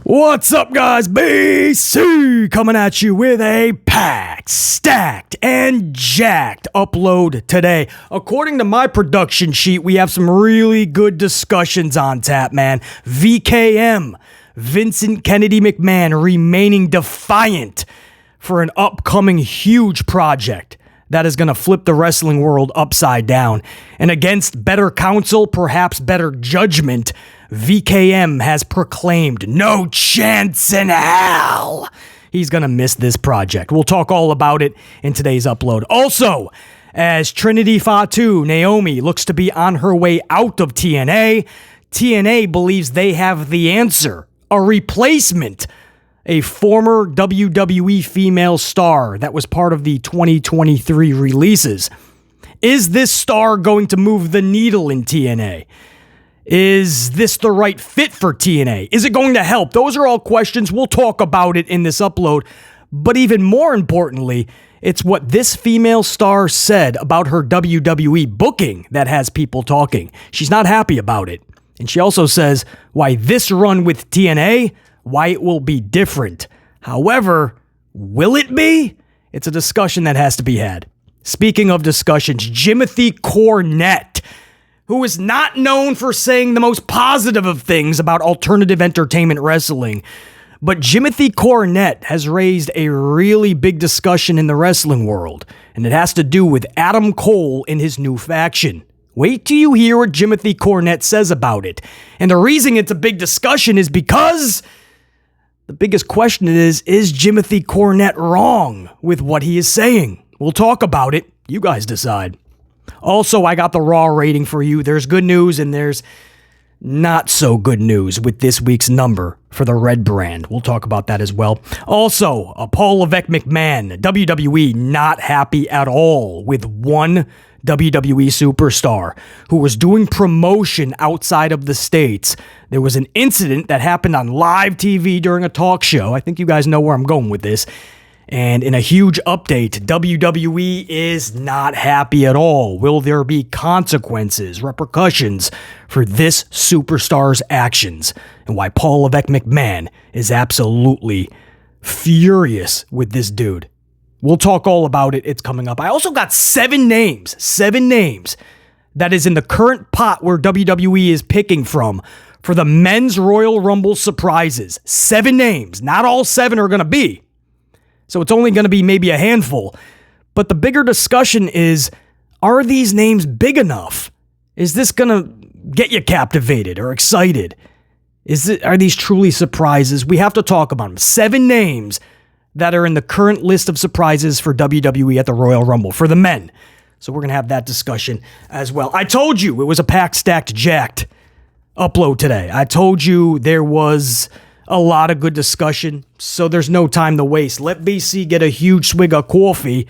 What's up, guys? BC coming at you with a packed, stacked, and jacked upload today. According to my production sheet, we have some really good discussions on tap, man. VKM, Vincent Kennedy McMahon, remaining defiant for an upcoming huge project that is going to flip the wrestling world upside down. And against better counsel, perhaps better judgment, VKM has proclaimed no chance in hell he's going to miss this project. We'll talk all about it in today's upload. Also, as Trinity Fatu, Naomi, looks to be on her way out of TNA, TNA believes they have the answer, a replacement, a former WWE female star that was part of the 2023 releases. Is this star going to move the needle in TNA? Is this the right fit for TNA? Is it going to help? Those are all questions. We'll talk about it in this upload. But even more importantly, it's what this female star said about her WWE booking that has people talking. She's not happy about it. And she also says why this run with TNA, why it will be different. However, will it be? It's a discussion that has to be had. Speaking of discussions, Jimothy Cornette, who is not known for saying the most positive of things about alternative entertainment wrestling, but Jimothy Cornette has raised a really big discussion in the wrestling world, and it has to do with Adam Cole and his new faction. Wait till you hear what Jimothy Cornette says about it. And the reason it's a big discussion is because the biggest question is Jimothy Cornette wrong with what he is saying? We'll talk about it. You guys decide. Also, I got the Raw rating for you. There's good news and there's not so good news with this week's number for the Red brand. We'll talk about that as well. Also, Paul Levesque McMahon, WWE not happy at all with one WWE Superstar who was doing promotion outside of the States. There was an incident that happened on live TV during a talk show. I think you guys know where I'm going with this. And in a huge update, WWE is not happy at all. Will there be consequences, repercussions for this superstar's actions? And why Paul Levesque McMahon is absolutely furious with this dude. We'll talk all about it. It's coming up. I also got seven names that is in the current pot where WWE is picking from for the men's Royal Rumble surprises. 7 names. Not all 7 are going to be. So it's only going to be maybe a handful. But the bigger discussion is, are these names big enough? Is this going to get you captivated or excited? Are these truly surprises? We have to talk about them. 7 names that are in the current list of surprises for WWE at the Royal Rumble for the men. So we're going to have that discussion as well. I told you it was a packed, stacked, jacked upload today. I told you there was a lot of good discussion, so there's no time to waste. Let BC get a huge swig of coffee,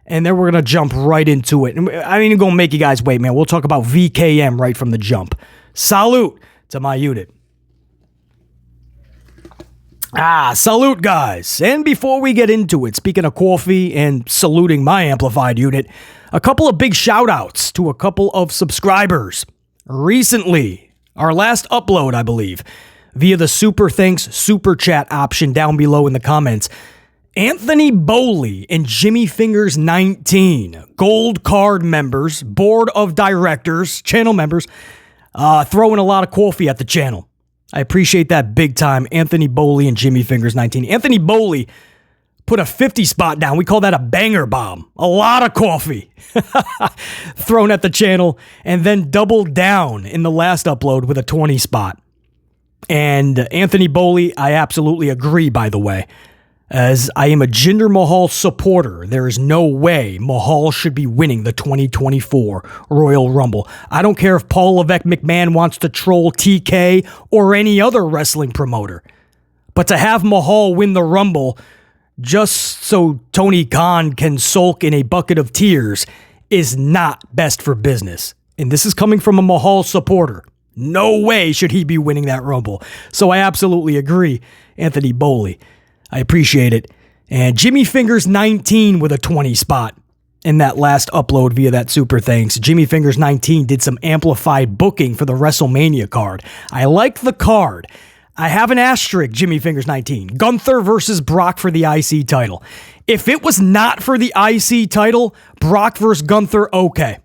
and then we're going to jump right into it. And I ain't even going to make you guys wait, man. We'll talk about VKM right from the jump. Salute to my unit. Salute, guys. And before we get into it, speaking of coffee and saluting my amplified unit, a couple of big shout-outs to a couple of subscribers. Recently, our last upload, I believe, via the Super Thanks Super Chat option down below in the comments, Anthony Bowley and Jimmy Fingers 19, Gold Card members, Board of Directors, channel members, throwing a lot of coffee at the channel. I appreciate that big time, Anthony Bowley and Jimmy Fingers 19. Anthony Bowley put a 50 spot down. We call that a banger bomb. A lot of coffee thrown at the channel, and then doubled down in the last upload with a 20 spot. And Anthony Bowley, I absolutely agree, by the way, as I am a Jinder Mahal supporter. There is no way Mahal should be winning the 2024 Royal Rumble. I don't care if Paul Levesque McMahon wants to troll TK or any other wrestling promoter. But to have Mahal win the Rumble just so Tony Khan can sulk in a bucket of tears is not best for business. And this is coming from a Mahal supporter. No way should he be winning that Rumble. So I absolutely agree, Anthony Bowley. I appreciate it. And Jimmy Fingers 19 with a 20 spot in that last upload via that Super Thanks. Jimmy Fingers 19 did some amplified booking for the WrestleMania card. I like the card. I have an asterisk, Jimmy Fingers 19. Gunther versus Brock for the IC title. If it was not for the IC title, Brock versus Gunther, okay.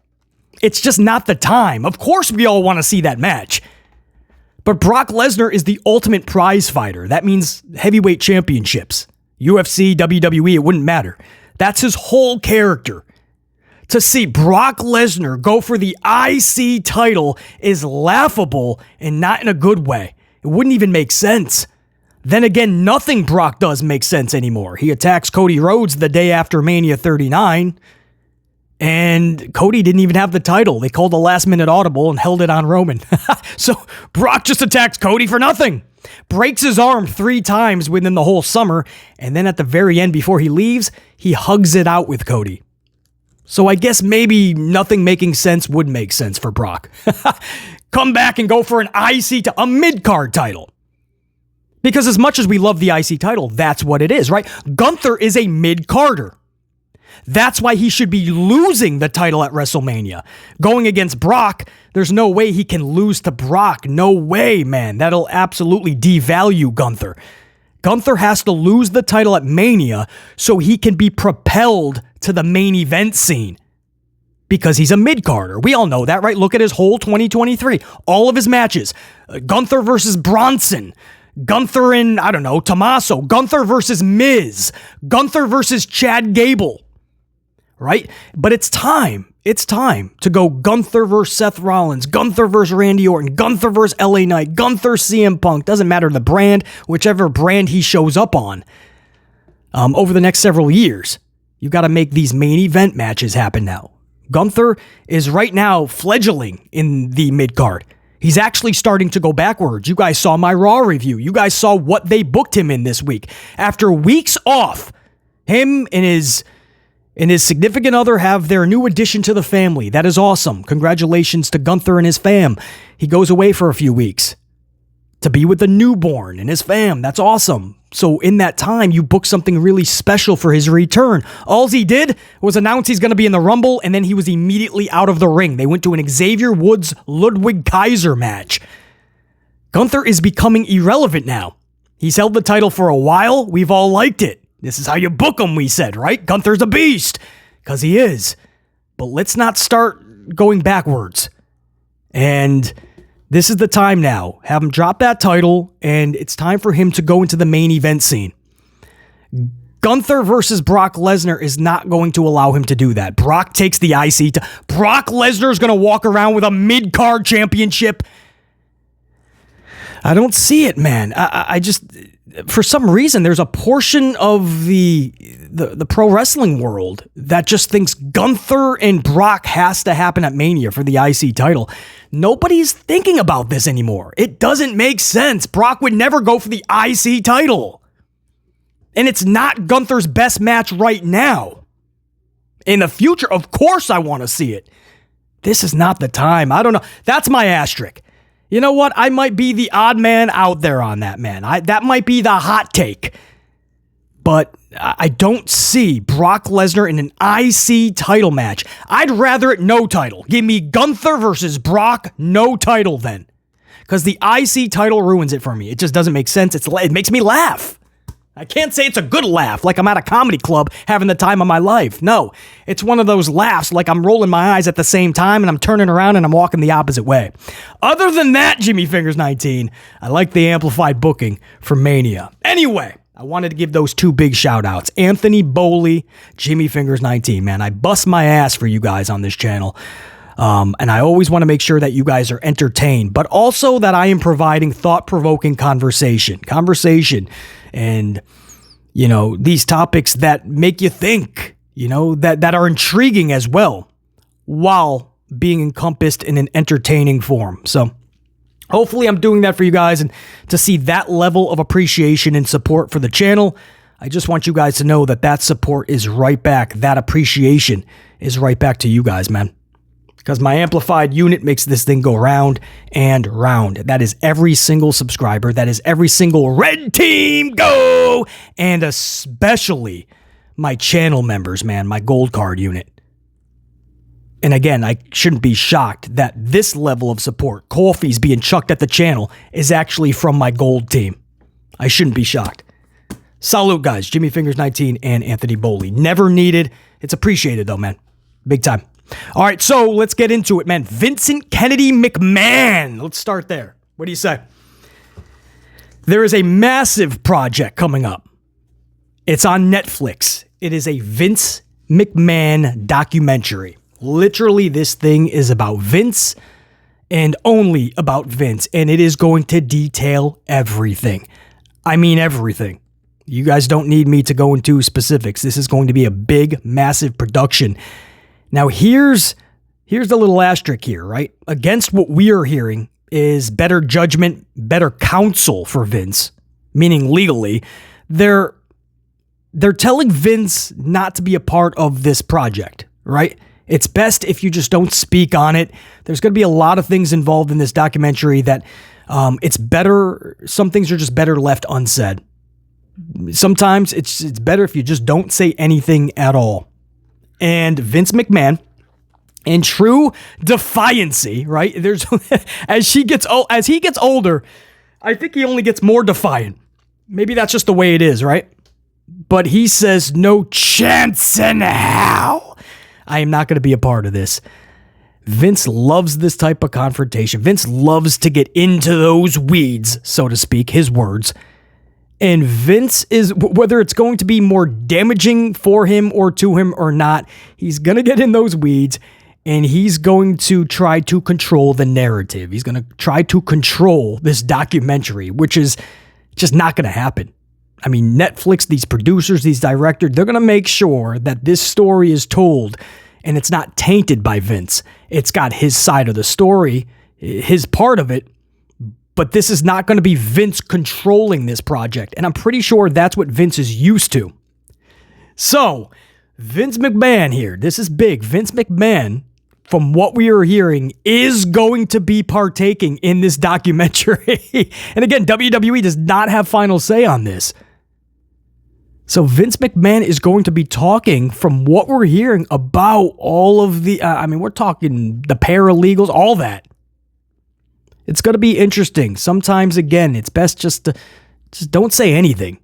It's just not the time. Of course we all want to see that match. But Brock Lesnar is the ultimate prize fighter. That means heavyweight championships. UFC, WWE, it wouldn't matter. That's his whole character. To see Brock Lesnar go for the IC title is laughable and not in a good way. It wouldn't even make sense. Then again, nothing Brock does makes sense anymore. He attacks Cody Rhodes the day after Mania 39, and Cody didn't even have the title. They called a last-minute audible and held it on Roman. So Brock just attacks Cody for nothing. Breaks his arm 3 times within the whole summer, and then at the very end, before he leaves, he hugs it out with Cody. So I guess maybe nothing making sense would make sense for Brock. Come back and go for an IC, a mid-card title. Because as much as we love the IC title, that's what it is, right? Gunther is a mid-carder. That's why he should be losing the title at WrestleMania. Going against Brock, there's no way he can lose to Brock. No way, man. That'll absolutely devalue Gunther. Gunther has to lose the title at Mania so he can be propelled to the main event scene. Because he's a mid-carder. We all know that, right? Look at his whole 2023. All of his matches. Gunther versus Bronson. Gunther and, I don't know, Tommaso. Gunther versus Miz. Gunther versus Chad Gable. Right? But it's time. It's time to go Gunther versus Seth Rollins. Gunther versus Randy Orton. Gunther versus LA Knight. Gunther CM Punk. Doesn't matter the brand. Whichever brand he shows up on. Over the next several years. You got to make these main event matches happen now. Gunther is right now fledgling in the mid-card. He's actually starting to go backwards. You guys saw my Raw review. You guys saw what they booked him in this week. After weeks off, him and his significant other have their new addition to the family. That is awesome. Congratulations to Gunther and his fam. He goes away for a few weeks to be with the newborn and his fam. That's awesome. So in that time, you book something really special for his return. All he did was announce he's going to be in the Rumble, and then he was immediately out of the ring. They went to an Xavier Woods Ludwig Kaiser match. Gunther is becoming irrelevant now. He's held the title for a while. We've all liked it. This is how you book him, we said, right? Gunther's a beast. Because he is. But let's not start going backwards. And this is the time now. Have him drop that title, and it's time for him to go into the main event scene. Gunther versus Brock Lesnar is not going to allow him to do that. Brock takes the IC. Brock Lesnar is going to walk around with a mid-card championship. I don't see it, man. I just, for some reason, there's a portion of the pro wrestling world that just thinks Gunther and Brock has to happen at Mania for the IC title. Nobody's thinking about this anymore. It doesn't make sense. Brock would never go for the IC title. And it's not Gunther's best match right now. In the future, of course I want to see it. This is not the time. I don't know. That's my asterisk. You know what? I might be the odd man out there on that, man. That might be the hot take. But I don't see Brock Lesnar in an IC title match. I'd rather it no title. Give me Gunther versus Brock, no title then. Because the IC title ruins it for me. It just doesn't make sense. It makes me laugh. I can't say it's a good laugh, like I'm at a comedy club having the time of my life. No, it's one of those laughs like I'm rolling my eyes at the same time and I'm turning around and I'm walking the opposite way. Other than that, Jimmy Fingers 19, I like the amplified booking for Mania. Anyway, I wanted to give those 2 big shout outs. Anthony Boley, Jimmy Fingers 19, man. I bust my ass for you guys on this channel. And I always want to make sure that you guys are entertained, but also that I am providing thought-provoking conversation. And, you know, these topics that make you think, you know, that are intriguing as well, while being encompassed in an entertaining form. So hopefully I'm doing that for you guys, and to see that level of appreciation and support for the channel, I just want you guys to know that support is right back. That appreciation is right back to you guys, man. Because my amplified unit makes this thing go round and round. That is every single subscriber. That is every single red team go. And especially my channel members, man. My gold card unit. And again, I shouldn't be shocked that this level of support, Kofi's being chucked at the channel, is actually from my gold team. I shouldn't be shocked. Salute, guys. Jimmy Fingers 19 and Anthony Boley. Never needed. It's appreciated, though, man. Big time. All right, so let's get into it, man. Vincent Kennedy McMahon. Let's start there. What do you say? There is a massive project coming up. It's on Netflix. It is a Vince McMahon documentary. Literally, this thing is about Vince and only about Vince, and it is going to detail everything. I mean everything. You guys don't need me to go into specifics. This is going to be a big, massive production. Now, here's the little asterisk here, right? Against what we are hearing is better judgment, better counsel for Vince, meaning legally. They're telling Vince not to be a part of this project, right? It's best if you just don't speak on it. There's going to be a lot of things involved in this documentary that it's better. Some things are just better left unsaid. Sometimes it's better if you just don't say anything at all. And Vince McMahon, in true defiancy, right? There's as he gets older, I think he only gets more defiant. Maybe that's just the way it is, right? But he says, no chance in hell I am not going to be a part of this. Vince loves this type of confrontation. Vince loves to get into those weeds, so to speak, his words. And Vince is, whether it's going to be more damaging for him or to him or not, he's going to get in those weeds and he's going to try to control the narrative. He's going to try to control this documentary, which is just not going to happen. I mean, Netflix, these producers, these directors, they're going to make sure that this story is told and it's not tainted by Vince. It's got his side of the story, his part of it, but this is not going to be Vince controlling this project. And I'm pretty sure that's what Vince is used to. So, Vince McMahon here, this is big. Vince McMahon, from what we are hearing, is going to be partaking in this documentary. And again, WWE does not have final say on this. So Vince McMahon is going to be talking, from what we're hearing, about all of the, we're talking the paralegals, all that. It's going to be interesting. Sometimes, again, it's best just don't say anything.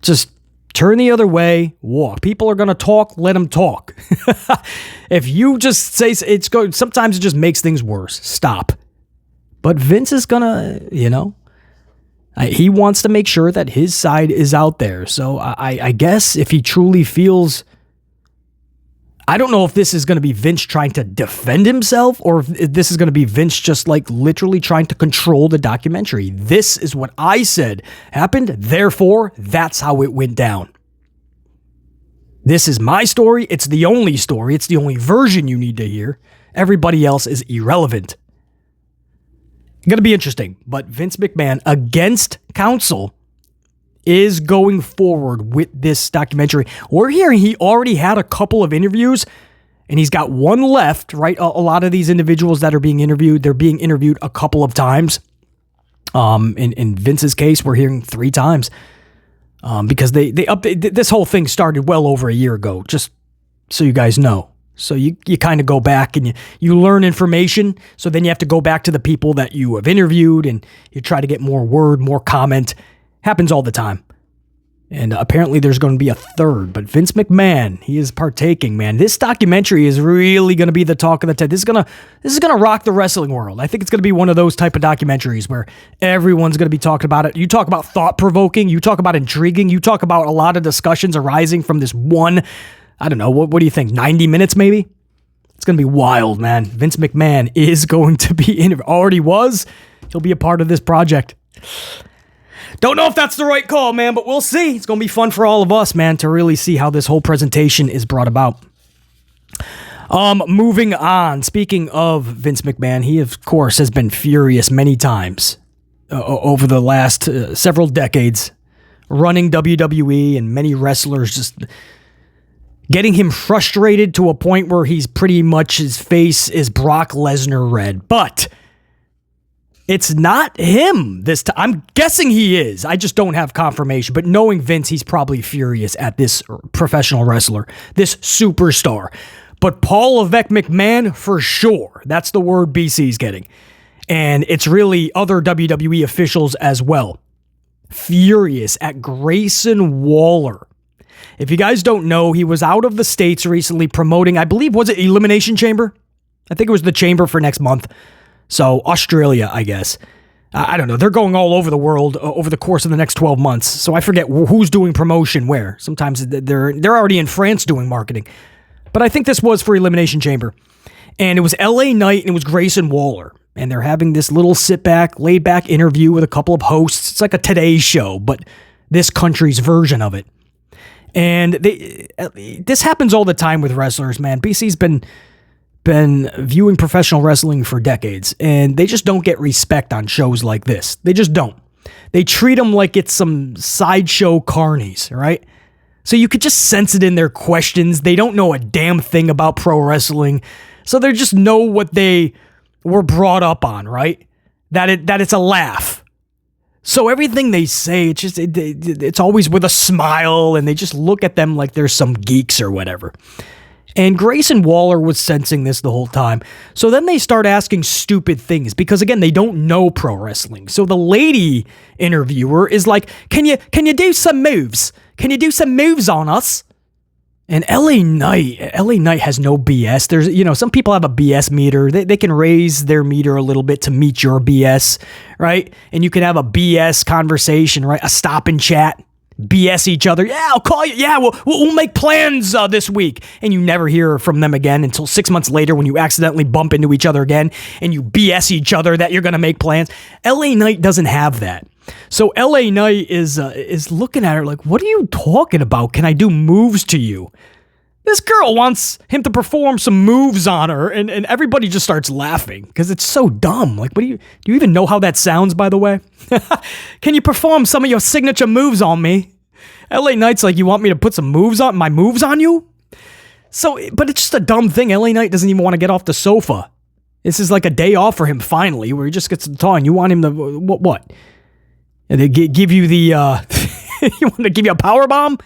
Just turn the other way, walk. People are going to talk, let them talk. If you just say sometimes it just makes things worse. Stop. But Vince is going to, he wants to make sure that his side is out there. So I guess if he truly feels, I don't know if this is going to be Vince trying to defend himself or if this is going to be Vince just like literally trying to control the documentary. This is what I said happened. Therefore, that's how it went down. This is my story. It's the only story. It's the only version you need to hear. Everybody else is irrelevant. Going to be interesting, but Vince McMahon, against counsel, is going forward with this documentary. We're hearing he already had a couple of interviews, and he's got one left, right? A lot of these individuals that are being interviewed, they're being interviewed a couple of times. In Vince's case, we're hearing 3 times, because they update. This whole thing started well over a year ago, just so you guys know. So you kind of go back and you learn information. So then you have to go back to the people that you have interviewed and you try to get more word, more comment. Happens all the time. And apparently there's going to be a 3rd. But Vince McMahon, he is partaking, man. This documentary is really going to be the talk of the town. This is gonna rock the wrestling world. I think it's going to be one of those type of documentaries where everyone's going to be talking about it. You talk about thought-provoking. You talk about intriguing. You talk about a lot of discussions arising from this one, I don't know, what do you think, 90 minutes maybe? It's going to be wild, man. Vince McMahon is going to be already was. He'll be a part of this project. Don't know if that's the right call, man, but we'll see. It's going to be fun for all of us, man, to really see how this whole presentation is brought about. Moving on. Speaking of Vince McMahon, he, of course, has been furious many times over the last several decades, running WWE, and many wrestlers just getting him frustrated to a point where he's pretty much, his face is Brock Lesnar red. But it's not him this time. I'm guessing he is. I just don't have confirmation. But knowing Vince, he's probably furious at this professional wrestler, this superstar. But Paul Levesque McMahon, for sure. That's the word BC's getting. And it's really other WWE officials as well. Furious at Grayson Waller. If you guys don't know, he was out of the States recently promoting, I believe, was it Elimination Chamber? I think it was the Chamber for next month. So Australia, I guess. I don't know. They're going all over the world over the course of the next 12 months. So I forget who's doing promotion where. Sometimes they're already in France doing marketing. But I think this was for Elimination Chamber. And it was LA Knight and it was Grayson Waller. And they're having this little sit-back, laid-back interview with a couple of hosts. It's like a Today Show, but this country's version of it. And this happens all the time with wrestlers, man. BC's been viewing professional wrestling for decades, and they just don't get respect on shows like this. They just don't. They treat them like it's some sideshow carnies, right? So you could just sense it in their questions. They don't know a damn thing about pro wrestling, so they just know what they were brought up on, right? That it's a laugh. So everything they say, it's always with a smile, and they just look at them like they're some geeks or whatever. And Grayson Waller was sensing this the whole time. So then they start asking stupid things because, again, they don't know pro wrestling. So the lady interviewer is like, can you do some moves? Can you do some moves on us? And LA Knight has no BS. There's, some people have a BS meter. They can raise their meter a little bit to meet your BS, right? And you can have a BS conversation, right? A stop and chat. BS each other. Yeah, I'll call you. Yeah, we'll make plans this week. And you never hear from them again until 6 months later when you accidentally bump into each other again and you BS each other that you're going to make plans. LA Knight doesn't have that. So LA Knight is looking at her like, what are you talking about? Can I do moves to you? This girl wants him to perform some moves on her, and everybody just starts laughing because it's so dumb. Like, do you even know how that sounds, by the way? Can you perform some of your signature moves on me? LA Knight's like, you want me to put my moves on you? So, but it's just a dumb thing. LA Knight doesn't even want to get off the sofa. This is like a day off for him finally, where he just gets to talk, and you want him to, what? And they give you the, you want to give you a power bomb?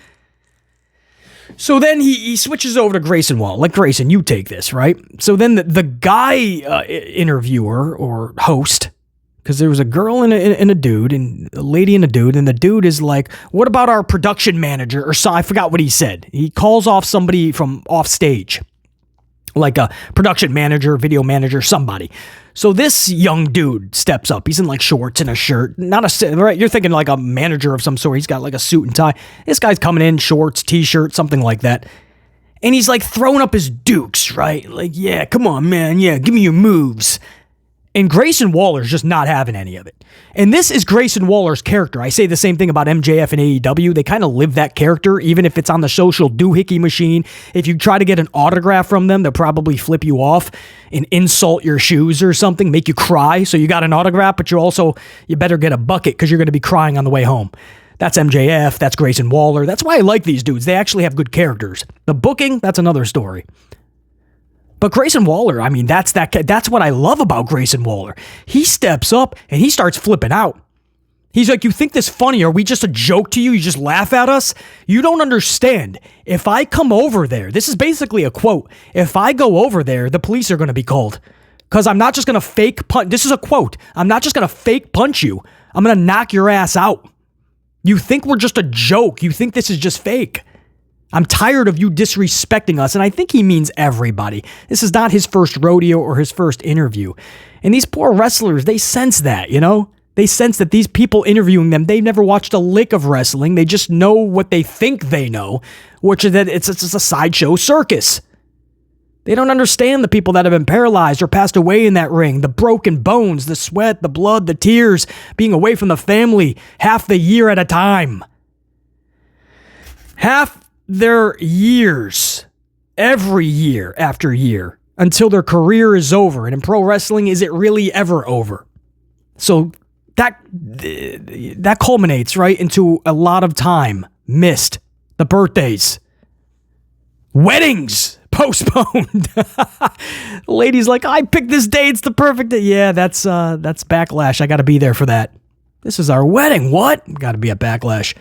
So then he switches over to Grayson Waller. Like, Grayson, you take this, right? So then the guy interviewer or host, because there was a girl and a dude, and a lady and a dude, and the dude is like, what about our production manager? Or so I forgot what he said. He calls off somebody from off stage, like a production manager, video manager, somebody. So this young dude steps up. He's in like shorts and a shirt. Right? You're thinking like a manager of some sort. He's got like a suit and tie. This guy's coming in, shorts, t-shirt, something like that. And he's like throwing up his dukes, right? Like, yeah, come on, man. Yeah, give me your moves. And Grayson Waller's just not having any of it. And this is Grayson Waller's character. I say the same thing about MJF and AEW. They kind of live that character, even if it's on the social doohickey machine. If you try to get an autograph from them, they'll probably flip you off and insult your shoes or something, make you cry. So you got an autograph, but you better get a bucket because you're going to be crying on the way home. That's MJF. That's Grayson Waller. That's why I like these dudes. They actually have good characters. The booking, that's another story. But Grayson Waller, I mean, that's what I love about Grayson Waller. He steps up and he starts flipping out. He's like, you think this funny? Are we just a joke to you? You just laugh at us? You don't understand. If I come over there, this is basically a quote. If I go over there, the police are going to be called. Because I'm not just going to fake punch. This is a quote. I'm not just going to fake punch you. I'm going to knock your ass out. You think we're just a joke. You think this is just fake. I'm tired of you disrespecting us, and I think he means everybody. This is not his first rodeo or his first interview. And these poor wrestlers, they sense that, They sense that these people interviewing them, they've never watched a lick of wrestling. They just know what they think they know, which is that it's a sideshow circus. They don't understand the people that have been paralyzed or passed away in that ring, the broken bones, the sweat, the blood, the tears, being away from the family half the year at a time. Half their years, every year after year, until their career is over. And in pro wrestling, is it really ever over? So that culminates right into a lot of time missed. The birthdays, weddings postponed. The lady's like, I picked this day. It's the perfect day. Yeah, that's Backlash. I got to be there for that. This is our wedding. What? Got to be at Backlash.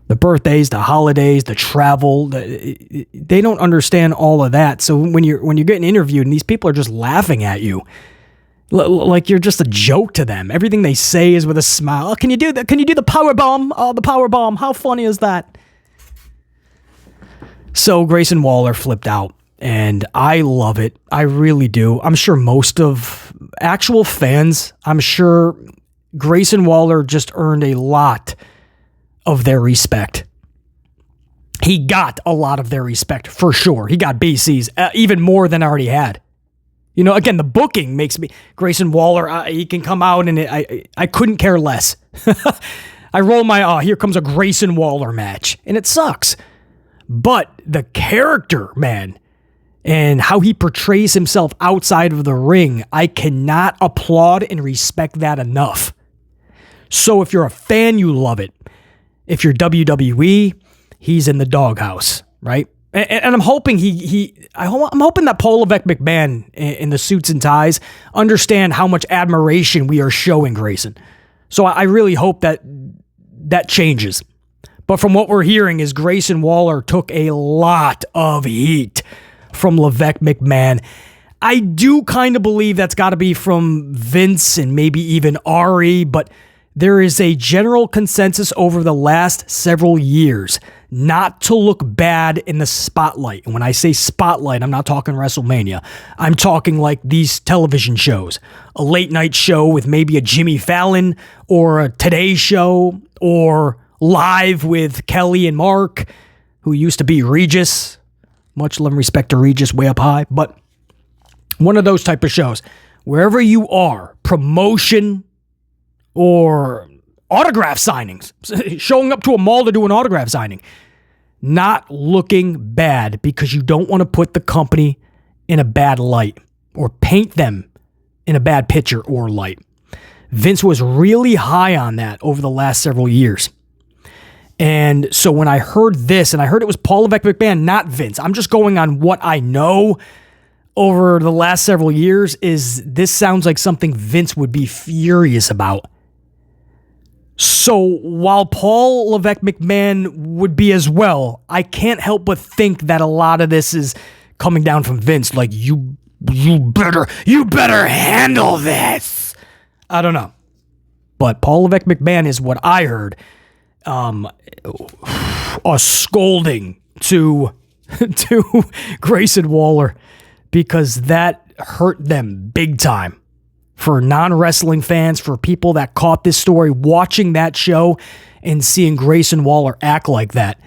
The birthdays, the holidays, the travel, they don't understand all of that. So when you're getting interviewed and these people are just laughing at you, like you're just a joke to them. Everything they say is with a smile. Oh, can you do that? Can you do the power bomb? Oh, the power bomb. How funny is that? So Grayson Waller flipped out, and I love it. I really do. I'm sure most of actual fans, I'm sure Grayson Waller just earned a lot of their respect. He got a lot of their respect, for sure. He got BC's, even more than I already had. You know, again, the booking makes me... Grayson Waller, he can come out and I couldn't care less. I roll my, here comes a Grayson Waller match. And it sucks. But the character, man, and how he portrays himself outside of the ring, I cannot applaud and respect that enough. So if you're a fan, you love it. If you're WWE, he's in the doghouse, right? And I'm hoping I'm hoping that Paul Levesque McMahon in the suits and ties understand how much admiration we are showing Grayson. So I really hope that changes. But from what we're hearing is Grayson Waller took a lot of heat from Levesque McMahon. I do kind of believe that's got to be from Vince and maybe even Ari, but there is a general consensus over the last several years not to look bad in the spotlight. And when I say spotlight, I'm not talking WrestleMania. I'm talking like these television shows. A late night show with maybe a Jimmy Fallon or a Today Show or Live with Kelly and Mark, who used to be Regis. Much love and respect to Regis, way up high. But one of those type of shows. Wherever you are, promotion or autograph signings, showing up to a mall to do an autograph signing, not looking bad because you don't want to put the company in a bad light or paint them in a bad picture or light. Vince was really high on that over the last several years. And so when I heard this, and I heard it was Paul Levesque McMahon, not Vince, I'm just going on what I know over the last several years, is this sounds like something Vince would be furious about. So while Paul Levesque McMahon would be as well, I can't help but think that a lot of this is coming down from Vince. Like, you better handle this. I don't know. But Paul Levesque McMahon is what I heard. A scolding to Grayson Waller because that hurt them big time. For non-wrestling fans, for people that caught this story, watching that show and seeing Grayson Waller act like that,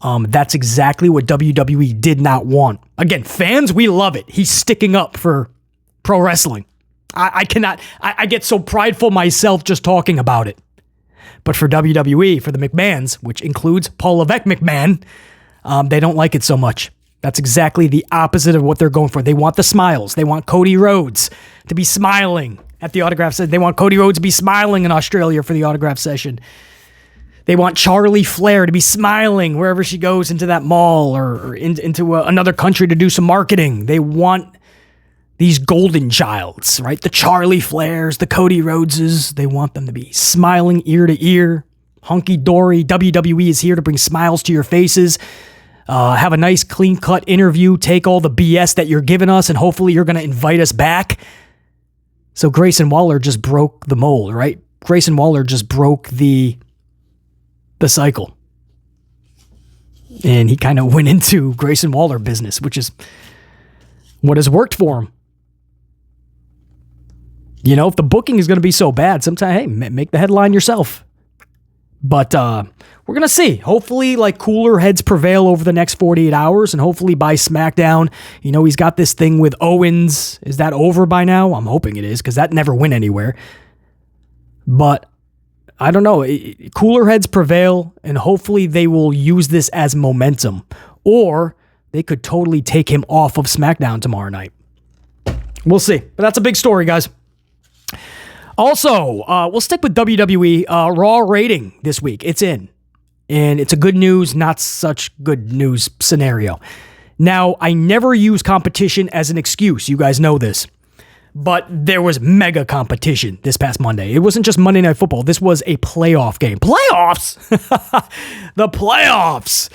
that's exactly what WWE did not want. Again, fans, we love it. He's sticking up for pro wrestling. I get so prideful myself just talking about it. But for WWE, for the McMahons, which includes Paul Levesque McMahon, they don't like it so much. That's exactly the opposite of what they're going for. They want the smiles. They want Cody Rhodes to be smiling at the autograph session. They want Cody Rhodes to be smiling in Australia for the autograph session. They want Charlie Flair to be smiling wherever she goes into that mall or into another country to do some marketing. They want these golden childs, right? The Charlie Flairs, the Cody Rhodeses. They want them to be smiling ear to ear, hunky-dory. WWE is here to bring smiles to your faces. Have a nice clean-cut interview, take all the BS that you're giving us, and hopefully you're going to invite us back. So Grayson Waller just broke the mold, right? Grayson Waller just broke the cycle. And he kind of went into Grayson Waller business, which is what has worked for him. You know, if the booking is going to be so bad, sometimes, hey, make the headline yourself. But we're going to see. Hopefully, like, cooler heads prevail over the next 48 hours. And hopefully by SmackDown, you know, he's got this thing with Owens. Is that over by now? I'm hoping it is, because that never went anywhere. But I don't know. Cooler heads prevail, and hopefully they will use this as momentum. Or they could totally take him off of SmackDown tomorrow night. We'll see. But that's a big story, guys. Also, we'll stick with WWE Raw rating this week. It's in. And it's a good news, not such good news scenario. Now, I never use competition as an excuse. You guys know this. But there was mega competition this past Monday. It wasn't just Monday Night Football. This was a playoff game. Playoffs? The playoffs.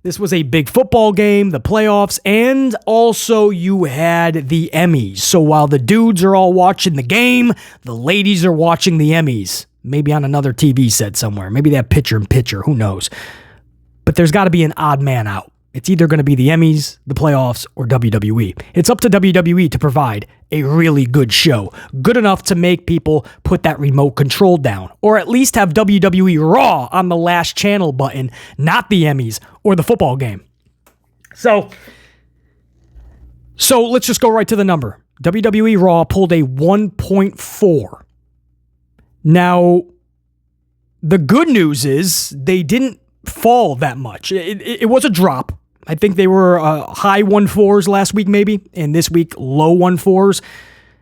This was a big football game, the playoffs, and also you had the Emmys. So while the dudes are all watching the game, the ladies are watching the Emmys. Maybe on another TV set somewhere. Maybe they have pitcher, who knows. But there's got to be an odd man out. It's either going to be the Emmys, the playoffs, or WWE. It's up to WWE to provide a really good show. Good enough to make people put that remote control down. Or at least have WWE Raw on the last channel button, not the Emmys or the football game. So let's just go right to the number. WWE Raw pulled a 1.4. Now, the good news is they didn't fall that much. It was a drop. I think they were high 1.4s last week maybe, and this week low 1.4s.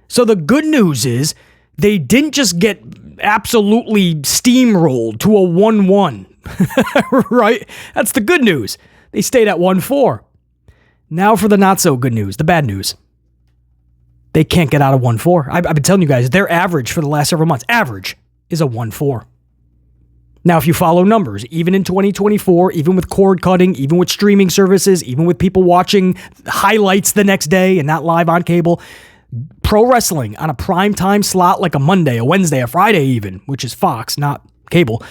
So the good news is they didn't just get absolutely steamrolled to a 1.1, right? That's the good news. They stayed at 1.4. Now for the not so good news, the bad news. They can't get out of 1.4. I've been telling you guys, their average for the last several months, average is a 1.4. Now, if you follow numbers, even in 2024, even with cord cutting, even with streaming services, even with people watching highlights the next day and not live on cable, pro wrestling on a prime time slot like a Monday, a Wednesday, a Friday even, which is Fox, not cable,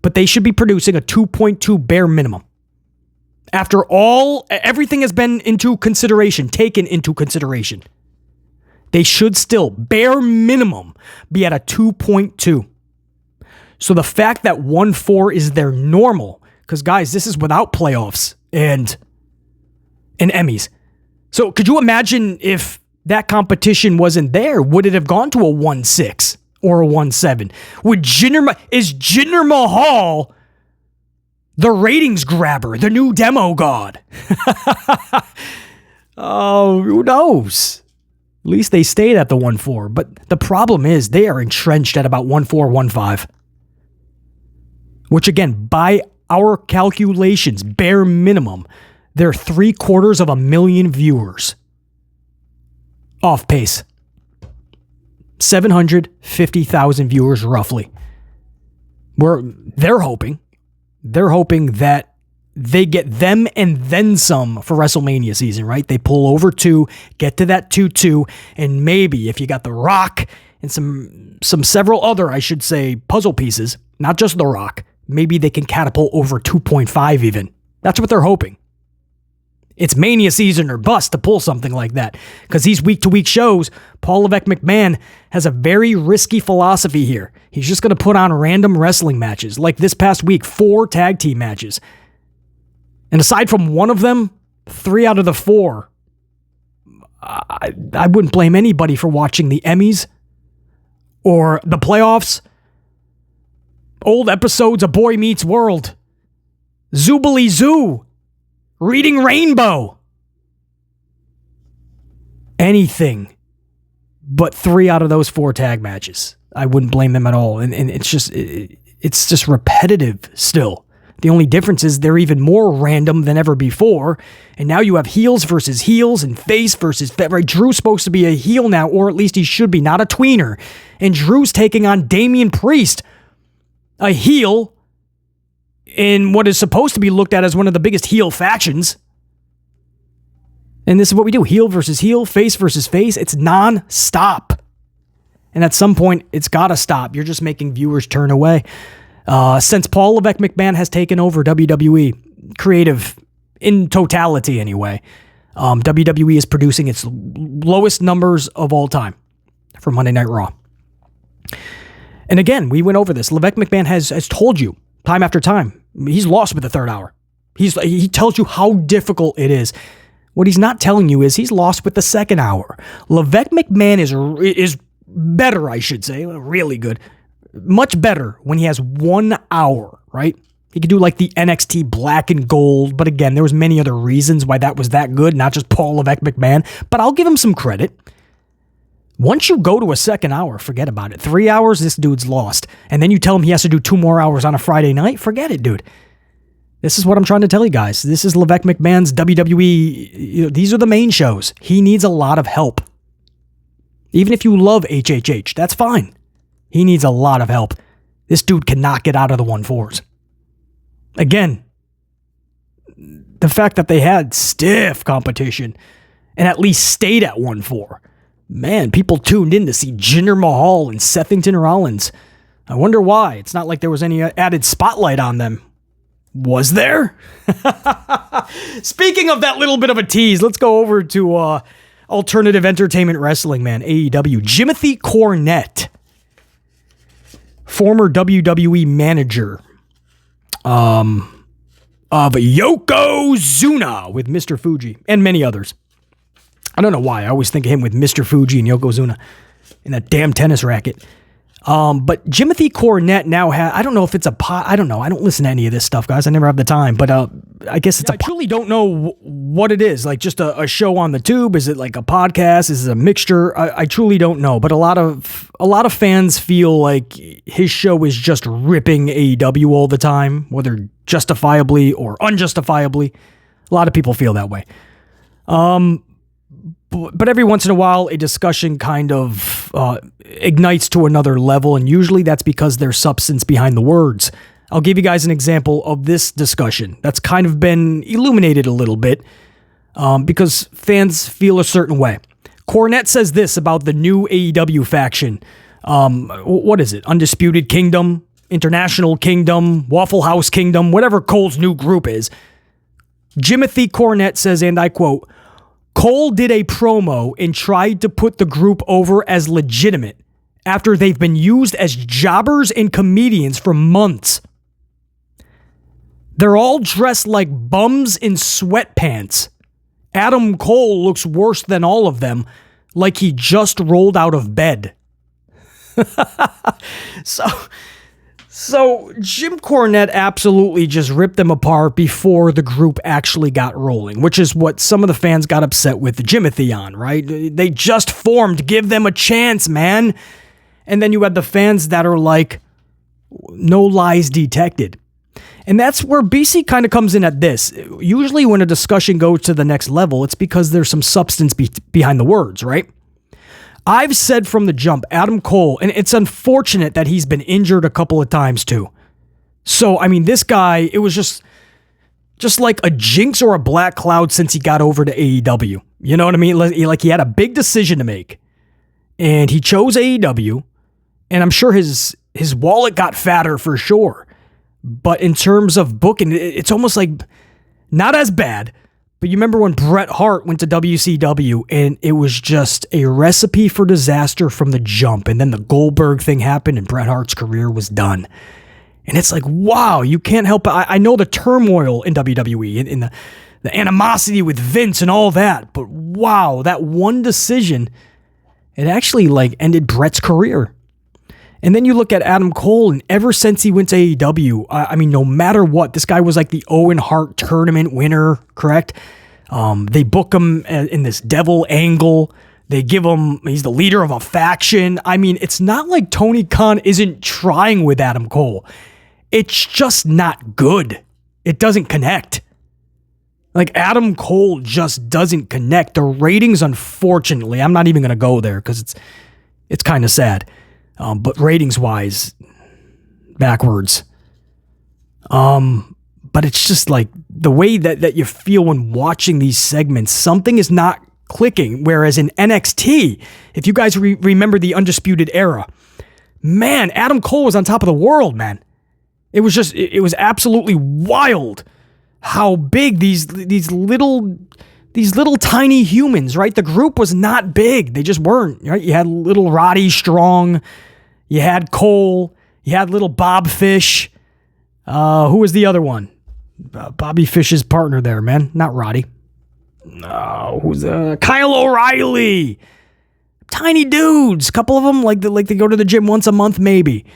but they should be producing a 2.2 bare minimum. After everything has been taken into consideration, they should still, bare minimum, be at a 2.2. So the fact that 1.4 is their normal, because guys, this is without playoffs and Emmys. So could you imagine if that competition wasn't there? Would it have gone to a 1.6 or a 1.7? Is Jinder Mahal the ratings grabber, the new demo god? Oh, who knows? At least they stayed at the 1.4. But the problem is they are entrenched at about 1.4, 1.5. Which again, by our calculations, bare minimum, they're 750,000 viewers. Off pace. 750,000 viewers roughly. They're hoping that they get them and then some for WrestleMania season, right? They pull over 2, get to that 2-2, and maybe if you got The Rock and some several other, I should say, puzzle pieces, not just The Rock, maybe they can catapult over 2.5 even. That's what they're hoping. It's Mania season or bust to pull something like that. Because these week-to-week shows, Paul Levesque McMahon has a very risky philosophy here. He's just going to put on random wrestling matches. Like this past week, 4 tag team matches. And aside from one of them, 3 out of the 4, I wouldn't blame anybody for watching the Emmys or the playoffs. Old episodes of Boy Meets World. Zoobly Zoo. Reading Rainbow. Anything but 3 out of those 4 tag matches. I wouldn't blame them at all. And it's just repetitive still. The only difference is they're even more random than ever before. And now you have heels versus heels and face versus face. Right? Drew's supposed to be a heel now, or at least he should be, not a tweener. And Drew's taking on Damian Priest, a heel in what is supposed to be looked at as one of the biggest heel factions. And this is what we do. Heel versus heel, face versus face. It's non-stop. And at some point, it's got to stop. You're just making viewers turn away. Since Paul Levesque McMahon has taken over WWE, creative in totality anyway, WWE is producing its lowest numbers of all time for Monday Night Raw. And again, we went over this. Levesque McMahon has told you time after time, he's lost with the third hour. He tells you how difficult it is. What he's not telling you is he's lost with the second hour. Levesque McMahon is better, I should say, really good. Much better when he has 1 hour, right? He could do like the NXT black and gold, but again, there was many other reasons why that was that good, not just Paul Levesque McMahon, but I'll give him some credit. Once you go to a second hour, forget about it. 3 hours, this dude's lost. And then you tell him he has to do 2 more hours on a Friday night, forget it, dude. This is what I'm trying to tell you guys. This is Levesque McMahon's WWE. These are the main shows. He needs a lot of help. Even if you love HHH, that's fine. He needs a lot of help. This dude cannot get out of the 1-4s. Again, the fact that they had stiff competition and at least stayed at 1-4. Man, people tuned in to see Jinder Mahal and Sethington Rollins. I wonder why. It's not like there was any added spotlight on them. Was there? Speaking of that little bit of a tease, let's go over to Alternative Entertainment Wrestling, man. AEW. Jimothy Cornette, former WWE manager of Yokozuna with Mr. Fuji and many others. I don't know why. I always think of him with Mr. Fuji and Yokozuna in that damn tennis racket. But Jimothy Cornette now has, I don't know if it's a I don't know. I don't listen to any of this stuff, guys. I never have the time, but I guess it's I truly don't know what it is. Like just a show on the tube? Is it like a podcast? Is it a mixture? I truly don't know. But a lot of fans feel like his show is just ripping AEW all the time, whether justifiably or unjustifiably. A lot of people feel that way. But every once in a while, a discussion kind of ignites to another level, and usually that's because there's substance behind the words. I'll give you guys an example of this discussion that's kind of been illuminated a little bit because fans feel a certain way. Cornette says this about the new AEW faction. What is it? Undisputed Kingdom, International Kingdom, Waffle House Kingdom, whatever Cole's new group is. Jimothy Cornette says, and I quote, Cole did a promo and tried to put the group over as legitimate after they've been used as jobbers and comedians for months. They're all dressed like bums in sweatpants. Adam Cole looks worse than all of them, like he just rolled out of bed. So Jim Cornette absolutely just ripped them apart before the group actually got rolling, which is what some of the fans got upset with Jimothy on, right? They just formed. Give them a chance, man. And then you had the fans that are like, no lies detected. And that's where BC kind of comes in at this. Usually when a discussion goes to the next level, it's because there's some substance behind the words, right? I've said from the jump, Adam Cole, and it's unfortunate that he's been injured a couple of times too. So, I mean, this guy, it was just like a jinx or a black cloud since he got over to AEW. You know what I mean? Like he had a big decision to make, and he chose AEW, and I'm sure his wallet got fatter for sure. But in terms of booking, it's almost like not as bad. But you remember when Bret Hart went to WCW and it was just a recipe for disaster from the jump. And then the Goldberg thing happened and Bret Hart's career was done. And it's like, wow, you can't help it. I know the turmoil in WWE and the animosity with Vince and all that. But wow, that one decision, it actually like ended Bret's career. And then you look at Adam Cole, and ever since he went to AEW, I mean, no matter what, this guy was like the Owen Hart tournament winner, correct? They book him in this devil angle. They give him, he's the leader of a faction. I mean, it's not like Tony Khan isn't trying with Adam Cole. It's just not good. It doesn't connect. Like, Adam Cole just doesn't connect. The ratings, unfortunately, I'm not even going to go there because it's kind of sad. But ratings-wise, backwards. But it's just like the way that you feel when watching these segments, something is not clicking. Whereas in NXT, if you guys remember the Undisputed Era, man, Adam Cole was on top of the world, man. It was absolutely wild how big these little tiny humans, right? The group was not big. They just weren't, right? You had little Roddy Strong. You had Cole. You had little Bob Fish. Who was the other one? Bobby Fish's partner there, man. Not Roddy. Who's Kyle O'Reilly. Tiny dudes. A couple of them like they go to the gym once a month, maybe.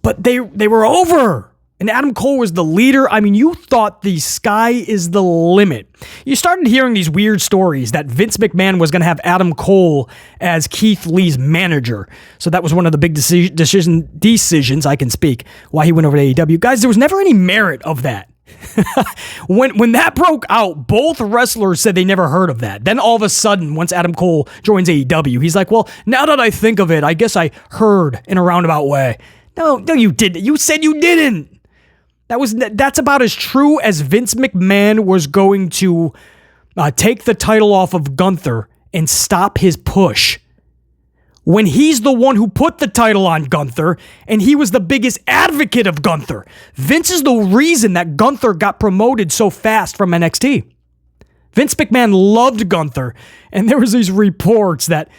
But they were over. And Adam Cole was the leader. I mean, you thought the sky is the limit. You started hearing these weird stories that Vince McMahon was going to have Adam Cole as Keith Lee's manager. So that was one of the big decisions, I can speak, why he went over to AEW. Guys, there was never any merit of that. When that broke out, both wrestlers said they never heard of that. Then all of a sudden, once Adam Cole joins AEW, he's like, well, now that I think of it, I guess I heard in a roundabout way. No, you didn't. You said you didn't. That's about as true as Vince McMahon was going to take the title off of Gunther and stop his push, when he's the one who put the title on Gunther, and he was the biggest advocate of Gunther. Vince is the reason that Gunther got promoted so fast from NXT. Vince McMahon loved Gunther, and there was these reports that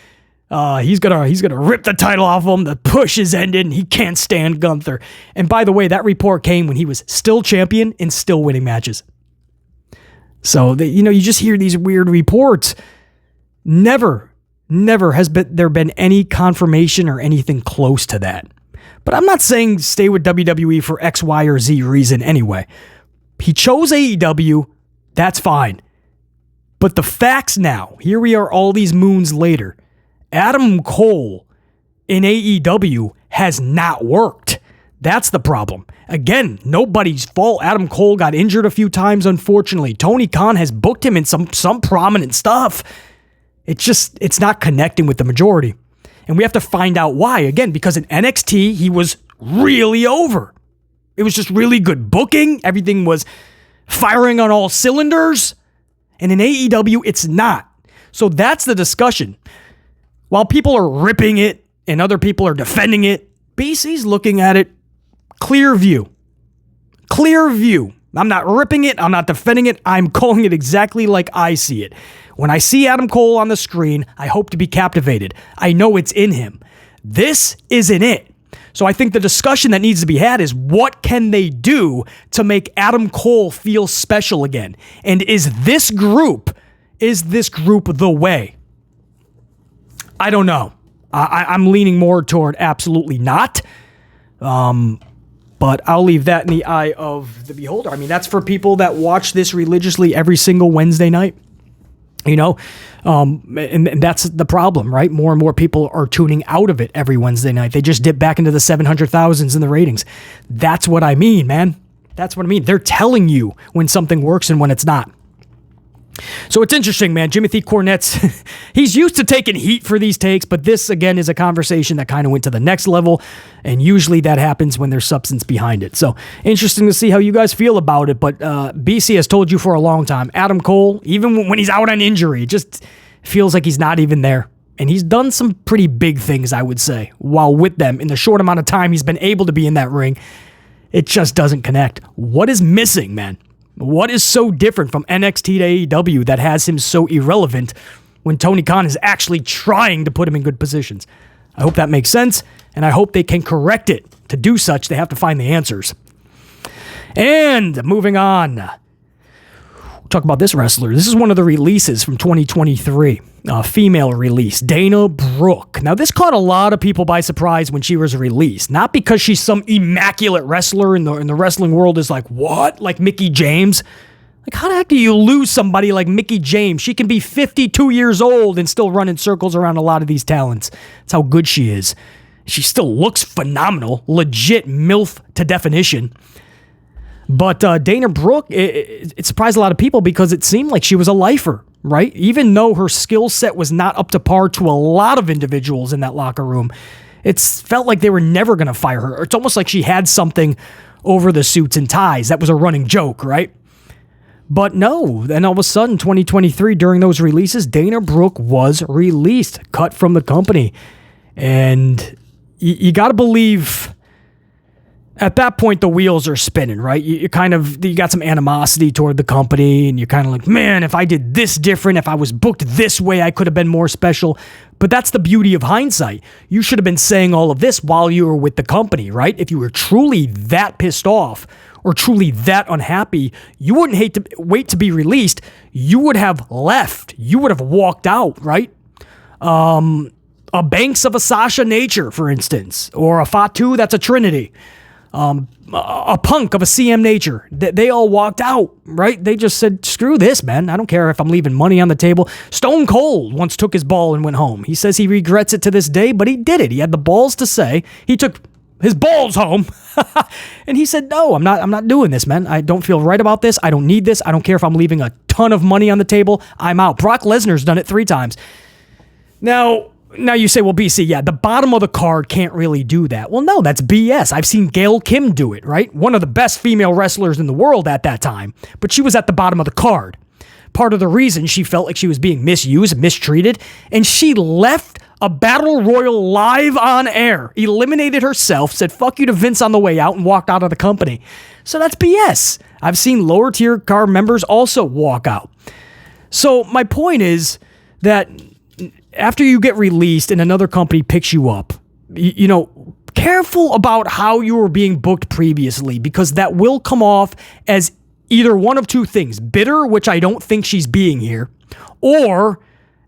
he's gonna rip the title off him. The push is ended, and he can't stand Gunther. And by the way, that report came when he was still champion and still winning matches. So you just hear these weird reports. Never has there been any confirmation or anything close to that. But I'm not saying stay with WWE for X, Y, or Z reason anyway. He chose AEW. That's fine. But the facts now, here we are all these moons later. Adam Cole in AEW has not worked. That's the problem. Again, nobody's fault. Adam Cole got injured a few times, unfortunately. Tony Khan has booked him in some prominent stuff. It's not connecting with the majority. And we have to find out why. Again, because in NXT, he was really over. It was just really good booking. Everything was firing on all cylinders. And in AEW, it's not. So that's the discussion. While people are ripping it and other people are defending it, BC's looking at it clear view. Clear view. I'm not ripping it. I'm not defending it. I'm calling it exactly like I see it. When I see Adam Cole on the screen, I hope to be captivated. I know it's in him. This isn't it. So I think the discussion that needs to be had is, what can they do to make Adam Cole feel special again? And is this group the way? I don't know. I'm leaning more toward absolutely not. But I'll leave that in the eye of the beholder. I mean, that's for people that watch this religiously every single Wednesday night. And that's the problem, right? More and more people are tuning out of it every Wednesday night. They just dip back into the 700,000s in the ratings. That's what I mean, man. That's what I mean. They're telling you when something works and when it's not. So it's interesting, man. Jimothy Cornette's, he's used to taking heat for these takes, but this, again, is a conversation that kind of went to the next level, and usually that happens when there's substance behind it. So interesting to see how you guys feel about it, but BC has told you for a long time, Adam Cole, even when he's out on injury, just feels like he's not even there. And he's done some pretty big things, I would say, while with them. In the short amount of time he's been able to be in that ring, it just doesn't connect. What is missing, man? What is so different from NXT to AEW that has him so irrelevant when Tony Khan is actually trying to put him in good positions? I hope that makes sense, and I hope they can correct it. To do such, they have to find the answers. And moving on, we'll talk about this wrestler. This is one of the releases from 2023, a female release, Dana Brooke. Now, this caught a lot of people by surprise when she was released. Not because she's some immaculate wrestler in the wrestling world is like, what? Like Mickie James? Like, how the heck do you lose somebody like Mickie James? She can be 52 years old and still run in circles around a lot of these talents. That's how good she is. She still looks phenomenal. Legit MILF to definition. But Dana Brooke, it surprised a lot of people because it seemed like she was a lifer, right? Even though her skill set was not up to par to a lot of individuals in that locker room, it felt like they were never going to fire her. It's almost like she had something over the suits and ties. That was a running joke, right? But no, then all of a sudden, 2023, during those releases, Dana Brooke was released, cut from the company. And you got to believe, at that point, the wheels are spinning, right? You got some animosity toward the company, and you're kind of like, man, if I did this different, if I was booked this way, I could have been more special. But that's the beauty of hindsight. You should have been saying all of this while you were with the company, right? If you were truly that pissed off or truly that unhappy, you wouldn't wait to be released. You would have left. You would have walked out, right? A Banks of a Sasha Nature, for instance, or a Fatu that's a Trinity. A Punk of a CM Nature. They all walked out, right? They just said, screw this, man. I don't care if I'm leaving money on the table. Stone Cold once took his ball and went home. He says he regrets it to this day, but he did it. He had the balls to say. He took his balls home. And he said, no, I'm not doing this, man. I don't feel right about this. I don't need this. I don't care if I'm leaving a ton of money on the table. I'm out. Brock Lesnar's done it 3 times. Now you say, well, BC, yeah, the bottom of the card can't really do that. Well, no, that's BS. I've seen Gail Kim do it, right? One of the best female wrestlers in the world at that time, but she was at the bottom of the card. Part of the reason she felt like she was being misused, mistreated, and she left a battle royal live on air, eliminated herself, said fuck you to Vince on the way out, and walked out of the company. So that's BS. I've seen lower tier card members also walk out. So my point is that after you get released and another company picks you up, you know, careful about how you were being booked previously, because that will come off as either one of 2 things: bitter, which I don't think she's being here, or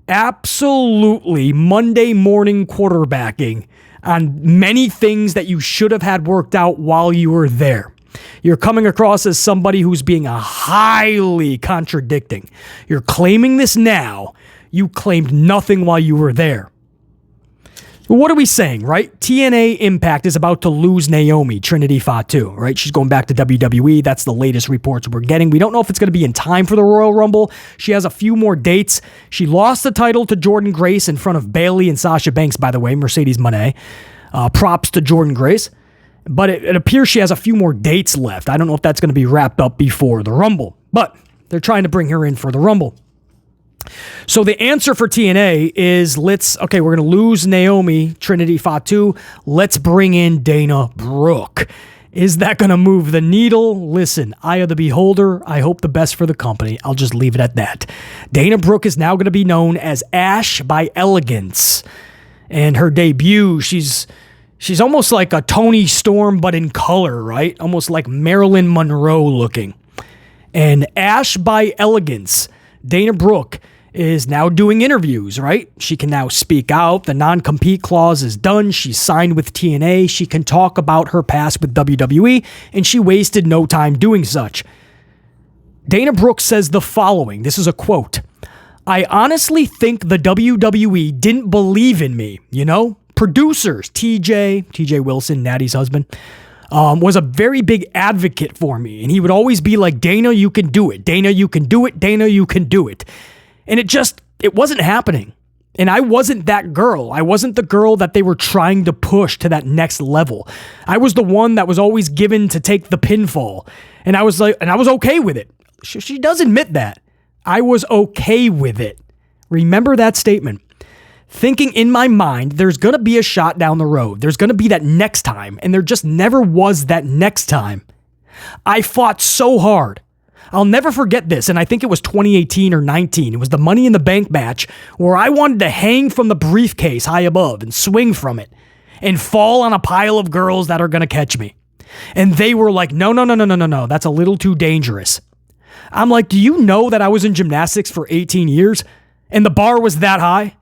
absolutely Monday morning quarterbacking on many things that you should have had worked out while you were there. You're coming across as somebody who's being a highly contradicting. You're claiming this now. You claimed nothing while you were there. What are we saying, right? TNA Impact is about to lose Naomi, Trinity Fatu, right? She's going back to WWE. That's the latest reports we're getting. We don't know if it's going to be in time for the Royal Rumble. She has a few more dates. She lost the title to Jordynne Grace in front of Bayley and Sasha Banks, by the way, Mercedes Moné. Props to Jordynne Grace. But it appears she has a few more dates left. I don't know if that's going to be wrapped up before the Rumble, but they're trying to bring her in for the Rumble. So the answer for TNA is we're going to lose Naomi, Trinity Fatu. Let's bring in Dana Brooke. Is that going to move the needle? Listen, eye of the beholder. I hope the best for the company. I'll just leave it at that. Dana Brooke is now going to be known as Ash by Elegance. And her debut, she's almost like a Toni Storm, but in color, right? Almost like Marilyn Monroe looking. And Ash by Elegance, Dana Brooke, is now doing interviews, right? She can now speak out. The non-compete clause is done. She's signed with TNA. She can talk about her past with WWE, and she wasted no time doing such. Dana Brooke says the following. This is a quote. I honestly think the WWE didn't believe in me, you know? Producers, TJ Wilson, Natty's husband, was a very big advocate for me, and he would always be like, Dana, you can do it. Dana, you can do it. Dana, you can do it. And it wasn't happening. And I wasn't that girl. I wasn't the girl that they were trying to push to that next level. I was the one that was always given to take the pinfall. And I was okay with it. She does admit that. I was okay with it. Remember that statement. Thinking in my mind, there's going to be a shot down the road. There's going to be that next time. And there just never was that next time. I fought so hard. I'll never forget this, and I think it was 2018 or 19. It was the Money in the Bank match where I wanted to hang from the briefcase high above and swing from it and fall on a pile of girls that are going to catch me. And they were like, no, that's a little too dangerous. I'm like, do you know that I was in gymnastics for 18 years and the bar was that high?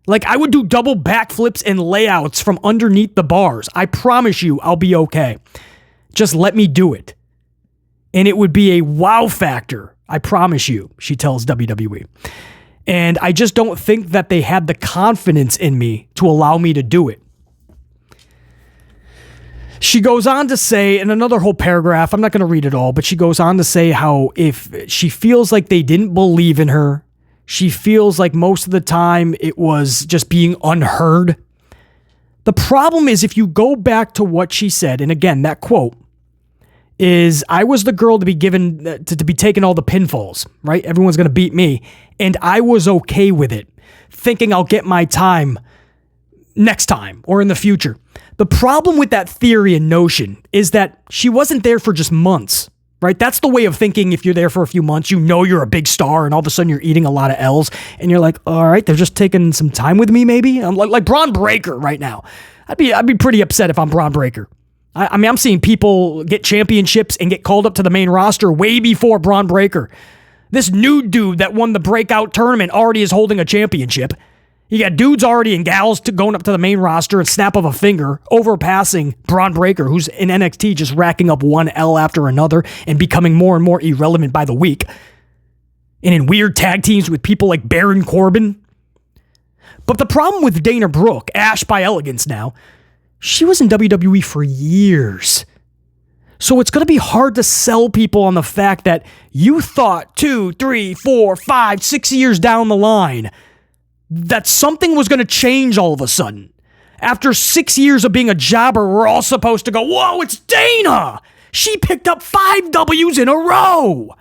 Like, I would do double backflips and layouts from underneath the bars. I promise you I'll be okay. Just let me do it. And it would be a wow factor, I promise you, she tells WWE. And I just don't think that they had the confidence in me to allow me to do it. She goes on to say, in another whole paragraph, I'm not going to read it all, but she goes on to say how if she feels like they didn't believe in her, she feels like most of the time it was just being unheard. The problem is if you go back to what she said, and again, that quote, is I was the girl to be given, to be taking all the pinfalls, right? Everyone's going to beat me. And I was okay with it, thinking I'll get my time next time or in the future. The problem with that theory and notion is that she wasn't there for just months, right? That's the way of thinking. If you're there for a few months, you know you're a big star and all of a sudden you're eating a lot of L's and you're like, all right, they're just taking some time with me maybe. I'm like Braun Breaker right now. I'd be pretty upset if I'm Braun Breaker. I mean, I'm seeing people get championships and get called up to the main roster way before Braun Breaker. This new dude that won the breakout tournament already is holding a championship. You got dudes already and gals going up to the main roster and snap of a finger, overpassing Braun Breaker, who's in NXT just racking up one L after another and becoming more and more irrelevant by the week. And in weird tag teams with people like Baron Corbin. But the problem with Dana Brooke, Ash by Elegance now, She was in WWE for years. So it's going to be hard to sell people on the fact that you thought 2, 3, 4, 5, 6 years down the line that something was going to change all of a sudden. After 6 years of being a jobber, we're all supposed to go, whoa, it's Dana! She picked up 5 W's in a row!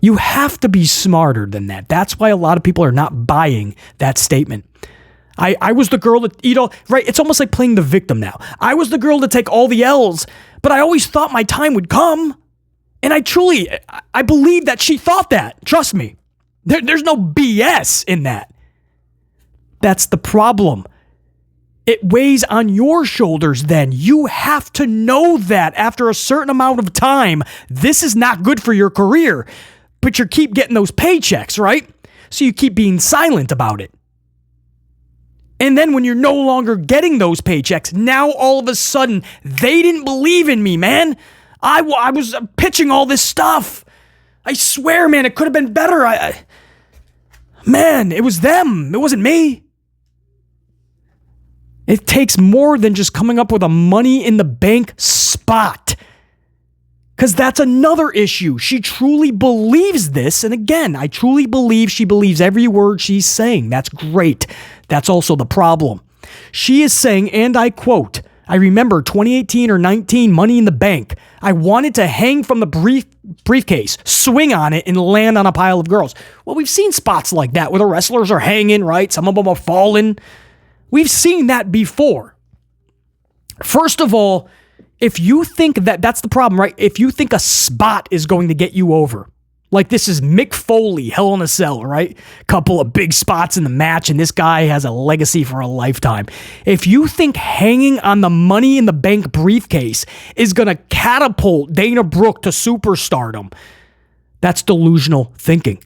You have to be smarter than that. That's why a lot of people are not buying that statement. I was the girl that, right? It's almost like playing the victim now. I was the girl to take all the L's, but I always thought my time would come. And I believe that she thought that. Trust me. There's no BS in that. That's the problem. It weighs on your shoulders then. You have to know that after a certain amount of time, this is not good for your career. But you keep getting those paychecks, right? So you keep being silent about it. And then when you're no longer getting those paychecks, now all of a sudden, they didn't believe in me, man. I was pitching all this stuff. I swear, man, it could have been better. Man, it was them. It wasn't me. It takes more than just coming up with a money in the bank spot. Because that's another issue. She truly believes this. And again, I truly believe she believes every word she's saying. That's great. That's also the problem. She is saying, and I quote, I remember 2018 or 19 Money in the Bank. I wanted to hang from the briefcase, swing on it, and land on a pile of girls. Well, we've seen spots like that where the wrestlers are hanging, right? Some of them are falling. We've seen that before. First of all, if you think that's the problem, right? If you think a spot is going to get you over, like this is Mick Foley, Hell in a Cell, right? Couple of big spots in the match, and this guy has a legacy for a lifetime. If you think hanging on the Money in the Bank briefcase is going to catapult Dana Brooke to superstardom, that's delusional thinking.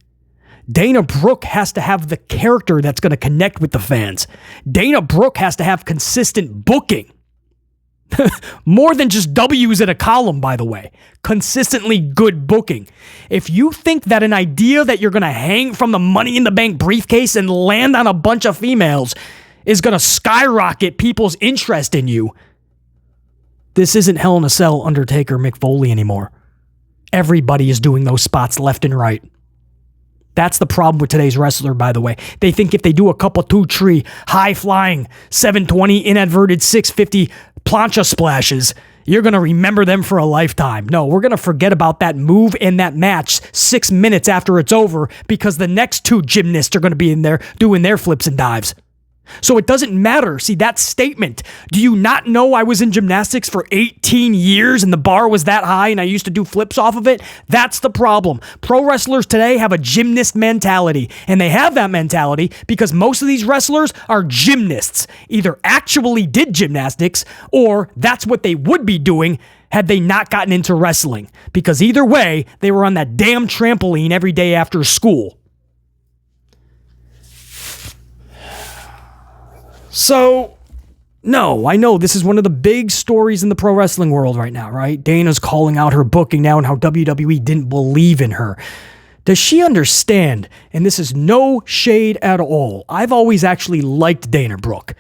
Dana Brooke has to have the character that's going to connect with the fans. Dana Brooke has to have consistent booking. More than just W's in a column, by the way. Consistently good booking. If you think that an idea that you're going to hang from the Money in the Bank briefcase and land on a bunch of females is going to skyrocket people's interest in you, this isn't Hell in a Cell, Undertaker, Mick Foley anymore. Everybody is doing those spots left and right. That's the problem with today's wrestler, by the way. They think if they do a couple 2-tree, high-flying, 720, inadverted 650 plancha splashes, you're going to remember them for a lifetime. No, we're going to forget about that move and that match 6 minutes after it's over because the next 2 gymnasts are going to be in there doing their flips and dives. So it doesn't matter. See, that statement, do you not know I was in gymnastics for 18 years and the bar was that high and I used to do flips off of it? That's the problem. Pro wrestlers today have a gymnast mentality, and they have that mentality because most of these wrestlers are gymnasts. Either actually did gymnastics or that's what they would be doing had they not gotten into wrestling. Because either way, they were on that damn trampoline every day after school. So, no, I know this is one of the big stories in the pro wrestling world right now, right? Dana's calling out her booking now and how WWE didn't believe in her. Does she understand? And this is no shade at all. I've always actually liked Dana Brooke.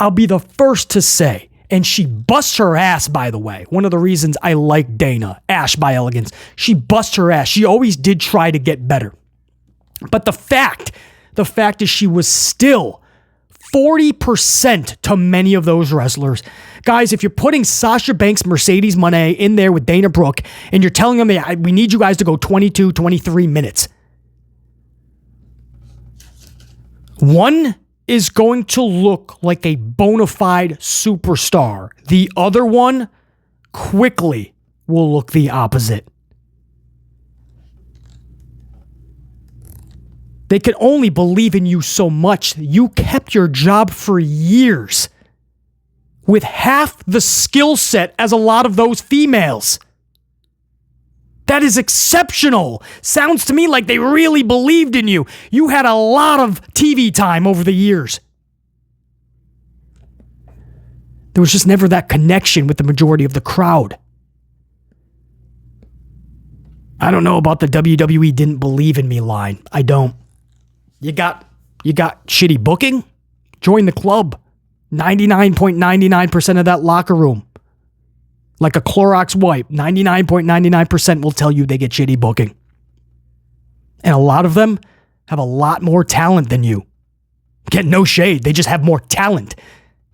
I'll be the first to say, and she busts her ass, by the way. One of the reasons I like Dana, Ash by Elegance, she busts her ass. She always did try to get better. But the fact is she was still 40% to many of those wrestlers. Guys, if you're putting Sasha Banks, Mercedes Moné in there with Dana Brooke, and you're telling them, we need you guys to go 22, 23 minutes. One is going to look like a bona fide superstar. The other one quickly will look the opposite. They can only believe in you so much. You kept your job for years with half the skill set as a lot of those females. That is exceptional. Sounds to me like they really believed in you. You had a lot of TV time over the years. There was just never that connection with the majority of the crowd. I don't know about the WWE didn't believe in me line. I don't. You got shitty booking? Join the club. 99.99% of that locker room, like a Clorox wipe, 99.99% will tell you they get shitty booking. And a lot of them have a lot more talent than you. Get no shade. They just have more talent.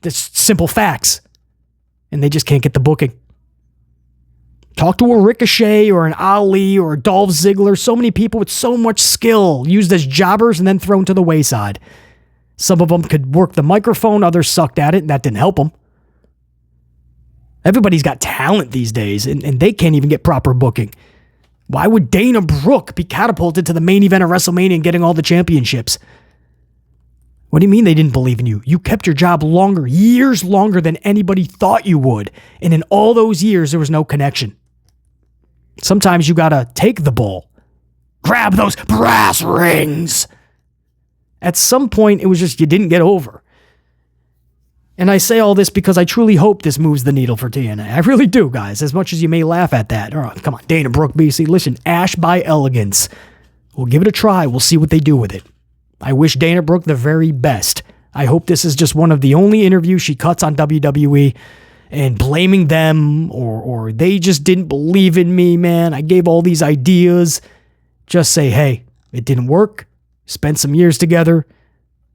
That's simple facts. And they just can't get the booking. Talk to a Ricochet or an Ali or a Dolph Ziggler. So many people with so much skill used as jobbers and then thrown to the wayside. Some of them could work the microphone. Others sucked at it, and that didn't help them. Everybody's got talent these days, and they can't even get proper booking. Why would Dana Brooke be catapulted to the main event of WrestleMania and getting all the championships? What do you mean they didn't believe in you? You kept your job longer, years longer than anybody thought you would. And in all those years, there was no connection. Sometimes you gotta take the ball. Grab those brass rings. At some point, it was just you didn't get over. And I say all this because I truly hope this moves the needle for TNA. I really do, guys, as much as you may laugh at that. Oh, come on, Dana Brooke, BC. Listen, Ash by Elegance. We'll give it a try. We'll see what they do with it. I wish Dana Brooke the very best. I hope this is just one of the only interviews she cuts on WWE, and blaming them or they just didn't believe in me, man. I gave all these ideas. Just say, hey, it didn't work. Spent some years together.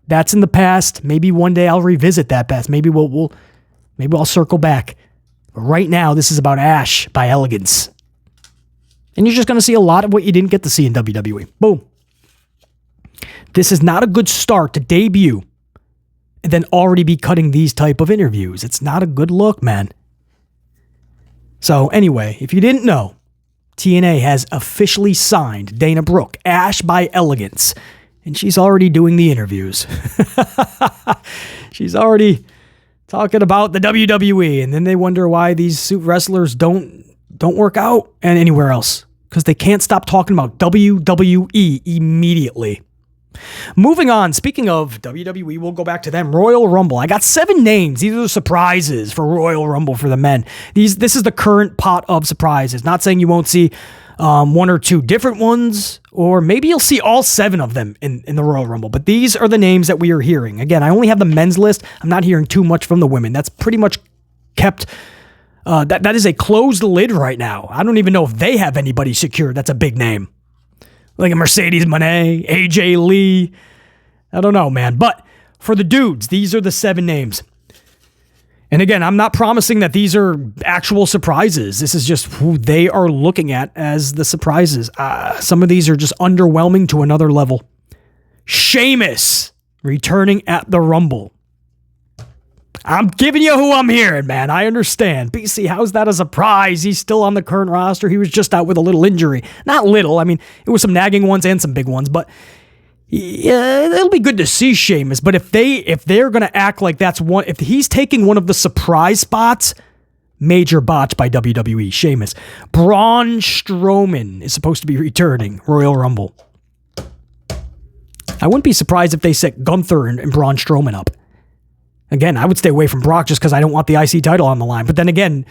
That's in the past. Maybe one day I'll revisit that past. Maybe I'll circle back. But right now, this is about Ash by Elegance. And you're just going to see a lot of what you didn't get to see in WWE. Boom. This is not a good start to debut and then already be cutting these type of interviews. It's not a good look, man. So anyway, if you didn't know, TNA has officially signed Dana Brooke, Ash by Elegance. And she's already doing the interviews. She's already talking about the WWE. And then they wonder why these suit wrestlers don't work out and anywhere else. Because they can't stop talking about WWE immediately. Moving on, speaking of WWE, we'll go back to them. Royal Rumble. I got 7 names. These are the surprises for Royal Rumble for the men. This is the current pot of surprises. Not saying you won't see 1 or 2 different ones, or maybe you'll see all 7 of them in the Royal Rumble. But these are the names that we are hearing. Again, I only have the men's list. I'm not hearing too much from the women. That's pretty much kept... That is a closed lid right now. I don't even know if they have anybody secured. That's a big name. Like a Mercedes Moné, AJ Lee. I don't know, man. But for the dudes, these are the 7 names. And again, I'm not promising that these are actual surprises. This is just who they are looking at as the surprises. Some of these are just underwhelming to another level. Sheamus returning at the Rumble. I'm giving you who I'm hearing, man. I understand. BC, how's that a surprise? He's still on the current roster. He was just out with a little injury. Not little. I mean, it was some nagging ones and some big ones, but yeah, it'll be good to see Sheamus. But if they're going to act like that's one, if he's taking one of the surprise spots, major botch by WWE. Sheamus. Braun Strowman is supposed to be returning Royal Rumble. I wouldn't be surprised if they set Gunther and Braun Strowman up. Again, I would stay away from Brock just because I don't want the IC title on the line. But then again,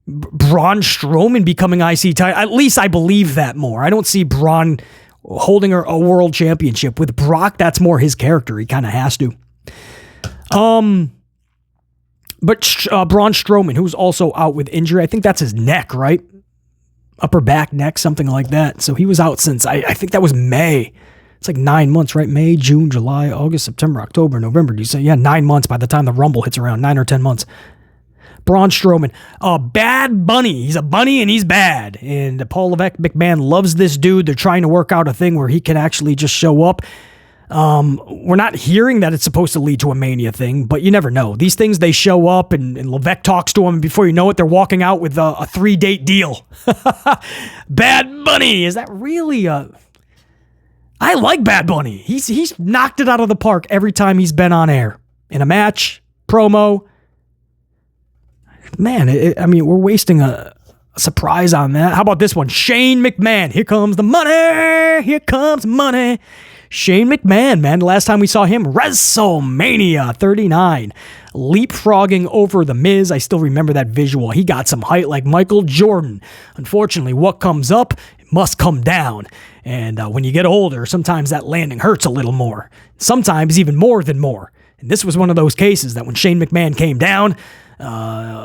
Braun Strowman becoming IC title, at least I believe that more. I don't see Braun holding a world championship. With Brock, that's more his character. He kind of has to. But Braun Strowman, who's also out with injury, I think that's his neck, right? Upper back, neck, something like that. So he was out since, I think that was May. It's like 9 months, right? May, June, July, August, September, October, November. Do you say? Yeah, 9 months by the time the Rumble hits around. 9 or 10 months. Braun Strowman. Bad Bunny. He's a bunny and he's bad. And Paul Levesque McMahon loves this dude. They're trying to work out a thing where he can actually just show up. We're not hearing that it's supposed to lead to a Mania thing, but you never know. These things, they show up and Levesque talks to him, and before you know it, they're walking out with a 3-date deal. Bad Bunny. Is that really a... I like Bad Bunny. He's knocked it out of the park every time he's been on air. In a match, promo. Man, we're wasting a surprise on that. How about this one? Shane McMahon. Here comes the money. Here comes money. Shane McMahon, man. The last time we saw him, WrestleMania 39. Leapfrogging over The Miz. I still remember that visual. He got some height like Michael Jordan. Unfortunately, what comes up must come down. And when you get older, sometimes that landing hurts a little more. Sometimes even more than more. And this was one of those cases that when Shane McMahon came down,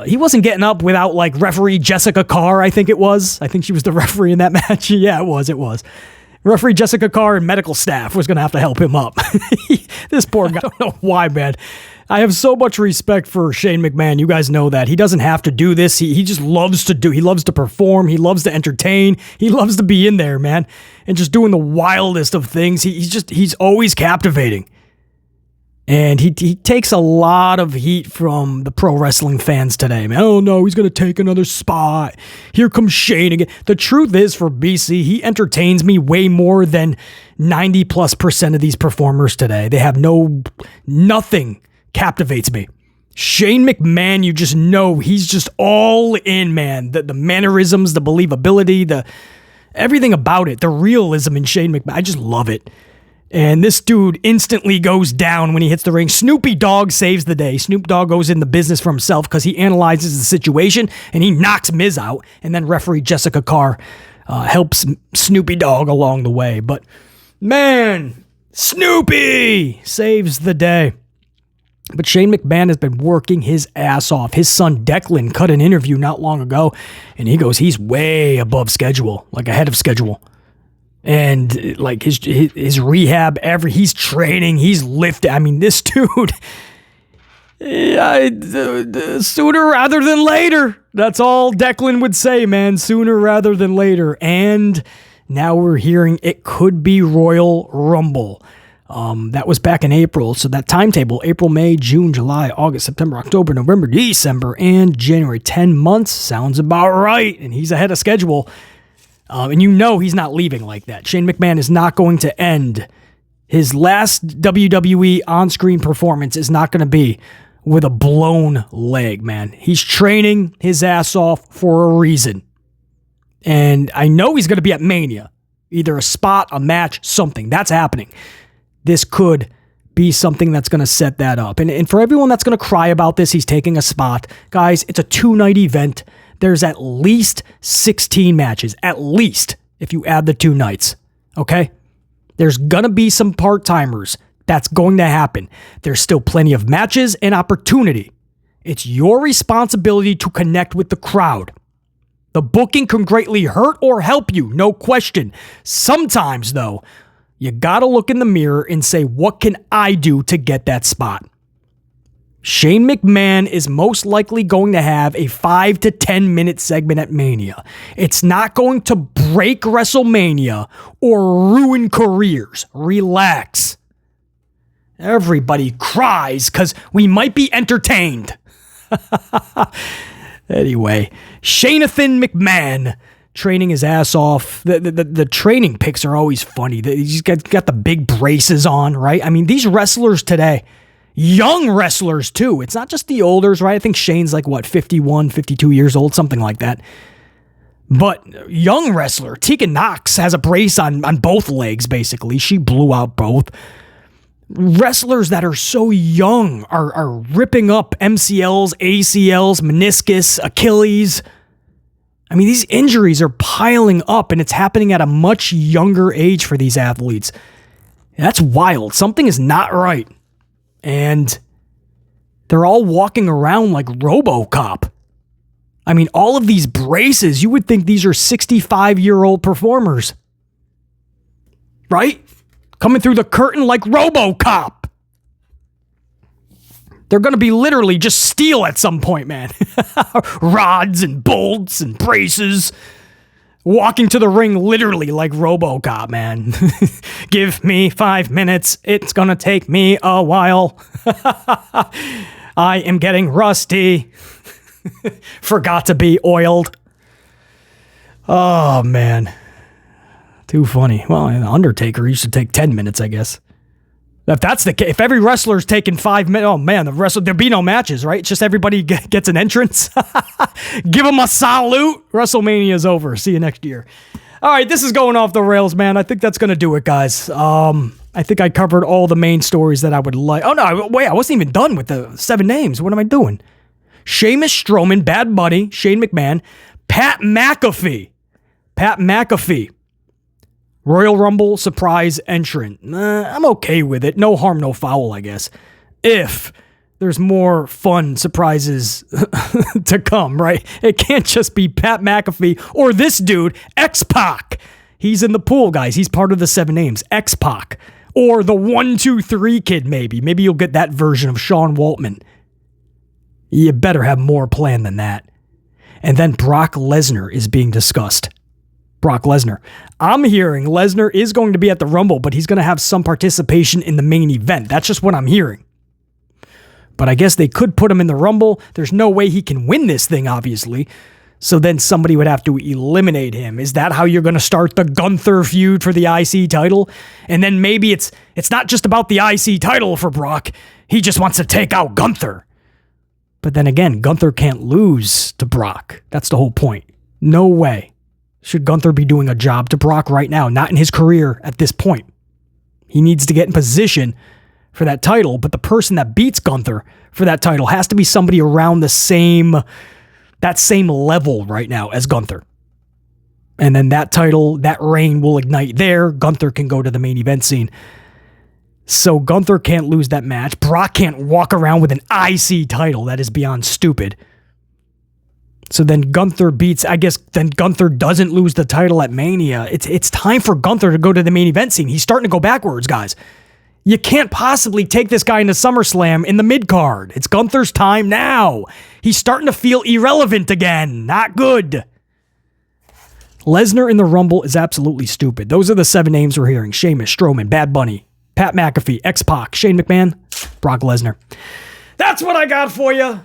he wasn't getting up without like referee Jessica Carr, I think it was. I think she was the referee in that match. Yeah, it was. Referee Jessica Carr and medical staff was going to have to help him up. This poor guy, I don't know why, man. I have so much respect for Shane McMahon. You guys know that. He doesn't have to do this. He just loves to do. He loves to perform. He loves to entertain. He loves to be in there, man. And just doing the wildest of things. He's always captivating. And he takes a lot of heat from the pro wrestling fans today, man. Oh no, he's going to take another spot. Here comes Shane again. The truth is, for BC, he entertains me way more than 90+% of these performers today. They have nothing captivates me. Shane McMahon, you just know he's just all in, man. The mannerisms, the believability, everything about it, the realism in Shane McMahon. I just love it. And this dude instantly goes down when he hits the ring. Snoopy Dogg saves the day. Snoop Dogg goes in the business for himself because he analyzes the situation and he knocks Miz out. And then referee Jessica Carr helps Snoopy Dogg along the way. But man, Snoopy saves the day. But Shane McMahon has been working his ass off. His son Declan cut an interview not long ago, and he goes, he's way above schedule, like ahead of schedule. And like his rehab, he's training, he's lifting. I mean, this dude, sooner rather than later. That's all Declan would say, man. Sooner rather than later. And now we're hearing it could be Royal Rumble. That was back in April. So that timetable, April, May, June, July, August, September, October, November, December, and January. 10 months sounds about right. And he's ahead of schedule. And you know he's not leaving like that. Shane McMahon is not going to end. His last WWE on-screen performance is not going to be with a blown leg, man. He's training his ass off for a reason. And I know he's going to be at Mania. Either a spot, a match, something. That's happening. This could be something that's going to set that up. And for everyone that's going to cry about this, he's taking a spot. Guys, it's a 2-night event. There's at least 16 matches, at least, if you add the 2 nights, okay? There's going to be some part-timers. That's going to happen. There's still plenty of matches and opportunity. It's your responsibility to connect with the crowd. The booking can greatly hurt or help you, no question. Sometimes, though, you got to look in the mirror and say, what can I do to get that spot? Shane McMahon is most likely going to have a 5 to 10 minute segment at Mania. It's not going to break WrestleMania or ruin careers. Relax. Everybody cries because we might be entertained. Anyway, Shanathan McMahon training his ass off. The training pics are always funny. He's got the big braces on, right? I mean, these wrestlers today, young wrestlers too. It's not just the olders, right? I think Shane's like, 51, 52 years old, something like that. But young wrestler, Tegan Knox has a brace on both legs, basically. She blew out both. Wrestlers that are so young are ripping up MCLs, ACLs, meniscus, Achilles. I mean, these injuries are piling up, and it's happening at a much younger age for these athletes. That's wild. Something is not right. And they're all walking around like RoboCop. I mean, all of these braces, you would think these are 65-year-old performers. Right? Coming through the curtain like RoboCop. They're going to be literally just steel at some point, man. Rods and bolts and braces. Walking to the ring literally like RoboCop, man. Give me 5 minutes. It's going to take me a while. I am getting rusty. Forgot to be oiled. Oh, man. Too funny. Well, The Undertaker used to take 10 minutes, I guess. If that's the case, if every wrestler's taking 5 minutes, oh man, there'd be no matches, right? It's just everybody gets an entrance. Give them a salute. WrestleMania's over. See you next year. All right, this is going off the rails, man. I think that's going to do it, guys. I think I covered all the main stories that I would like. Oh, no, wait, I wasn't even done with the 7 names. What am I doing? Sheamus, Strowman, Bad Bunny, Shane McMahon, Pat McAfee. Royal Rumble surprise entrant. I'm okay with it. No harm, no foul, I guess. if there's more fun surprises to come, right? It can't just be Pat McAfee or this dude, X-Pac. He's in the pool, guys. He's part of the 7 names, X-Pac. Or the 1-2-3 kid, maybe. Maybe you'll get that version of Sean Waltman. You better have more planned than that. And then Brock Lesnar is being discussed. Brock Lesnar. I'm hearing Lesnar is going to be at the Rumble, but he's going to have some participation in the main event. That's just what I'm hearing. But I guess they could put him in the Rumble. There's no way he can win this thing, obviously. So then somebody would have to eliminate him. Is that how you're going to start the Gunther feud for the IC title? And then maybe it's not just about the IC title for Brock. He just wants to take out Gunther. But then again, Gunther can't lose to Brock. That's the whole point. No way should Gunther be doing a job to Brock right now. Not in his career at this point. He needs to get in position for that title, but the person that beats Gunther for that title has to be somebody around that same level right now as Gunther. And then that title, that reign will ignite there. Gunther can go to the main event scene. So Gunther can't lose that match. Brock can't walk around with an IC title. That is beyond stupid. So then Gunther beats, I guess then Gunther doesn't lose the title at Mania. It's time for Gunther to go to the main event scene. He's starting to go backwards, guys. You can't possibly take this guy into SummerSlam in the mid-card. It's Gunther's time now. He's starting to feel irrelevant again. Not good. Lesnar in the Rumble is absolutely stupid. Those are the 7 names we're hearing. Sheamus, Strowman, Bad Bunny, Pat McAfee, X-Pac, Shane McMahon, Brock Lesnar. That's what I got for you.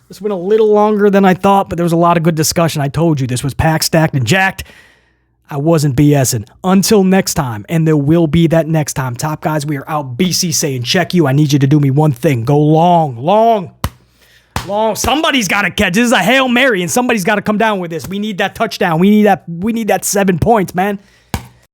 This went a little longer than I thought, but there was a lot of good discussion. I told you this was packed, stacked, and jacked. I wasn't BSing. Until next time, and there will be that next time. Top guys, we are out. BC saying, check you. I need you to do me one thing. Go long. Somebody's got to catch. This is a Hail Mary, and somebody's got to come down with this. We need that touchdown. We need that 7 points, man.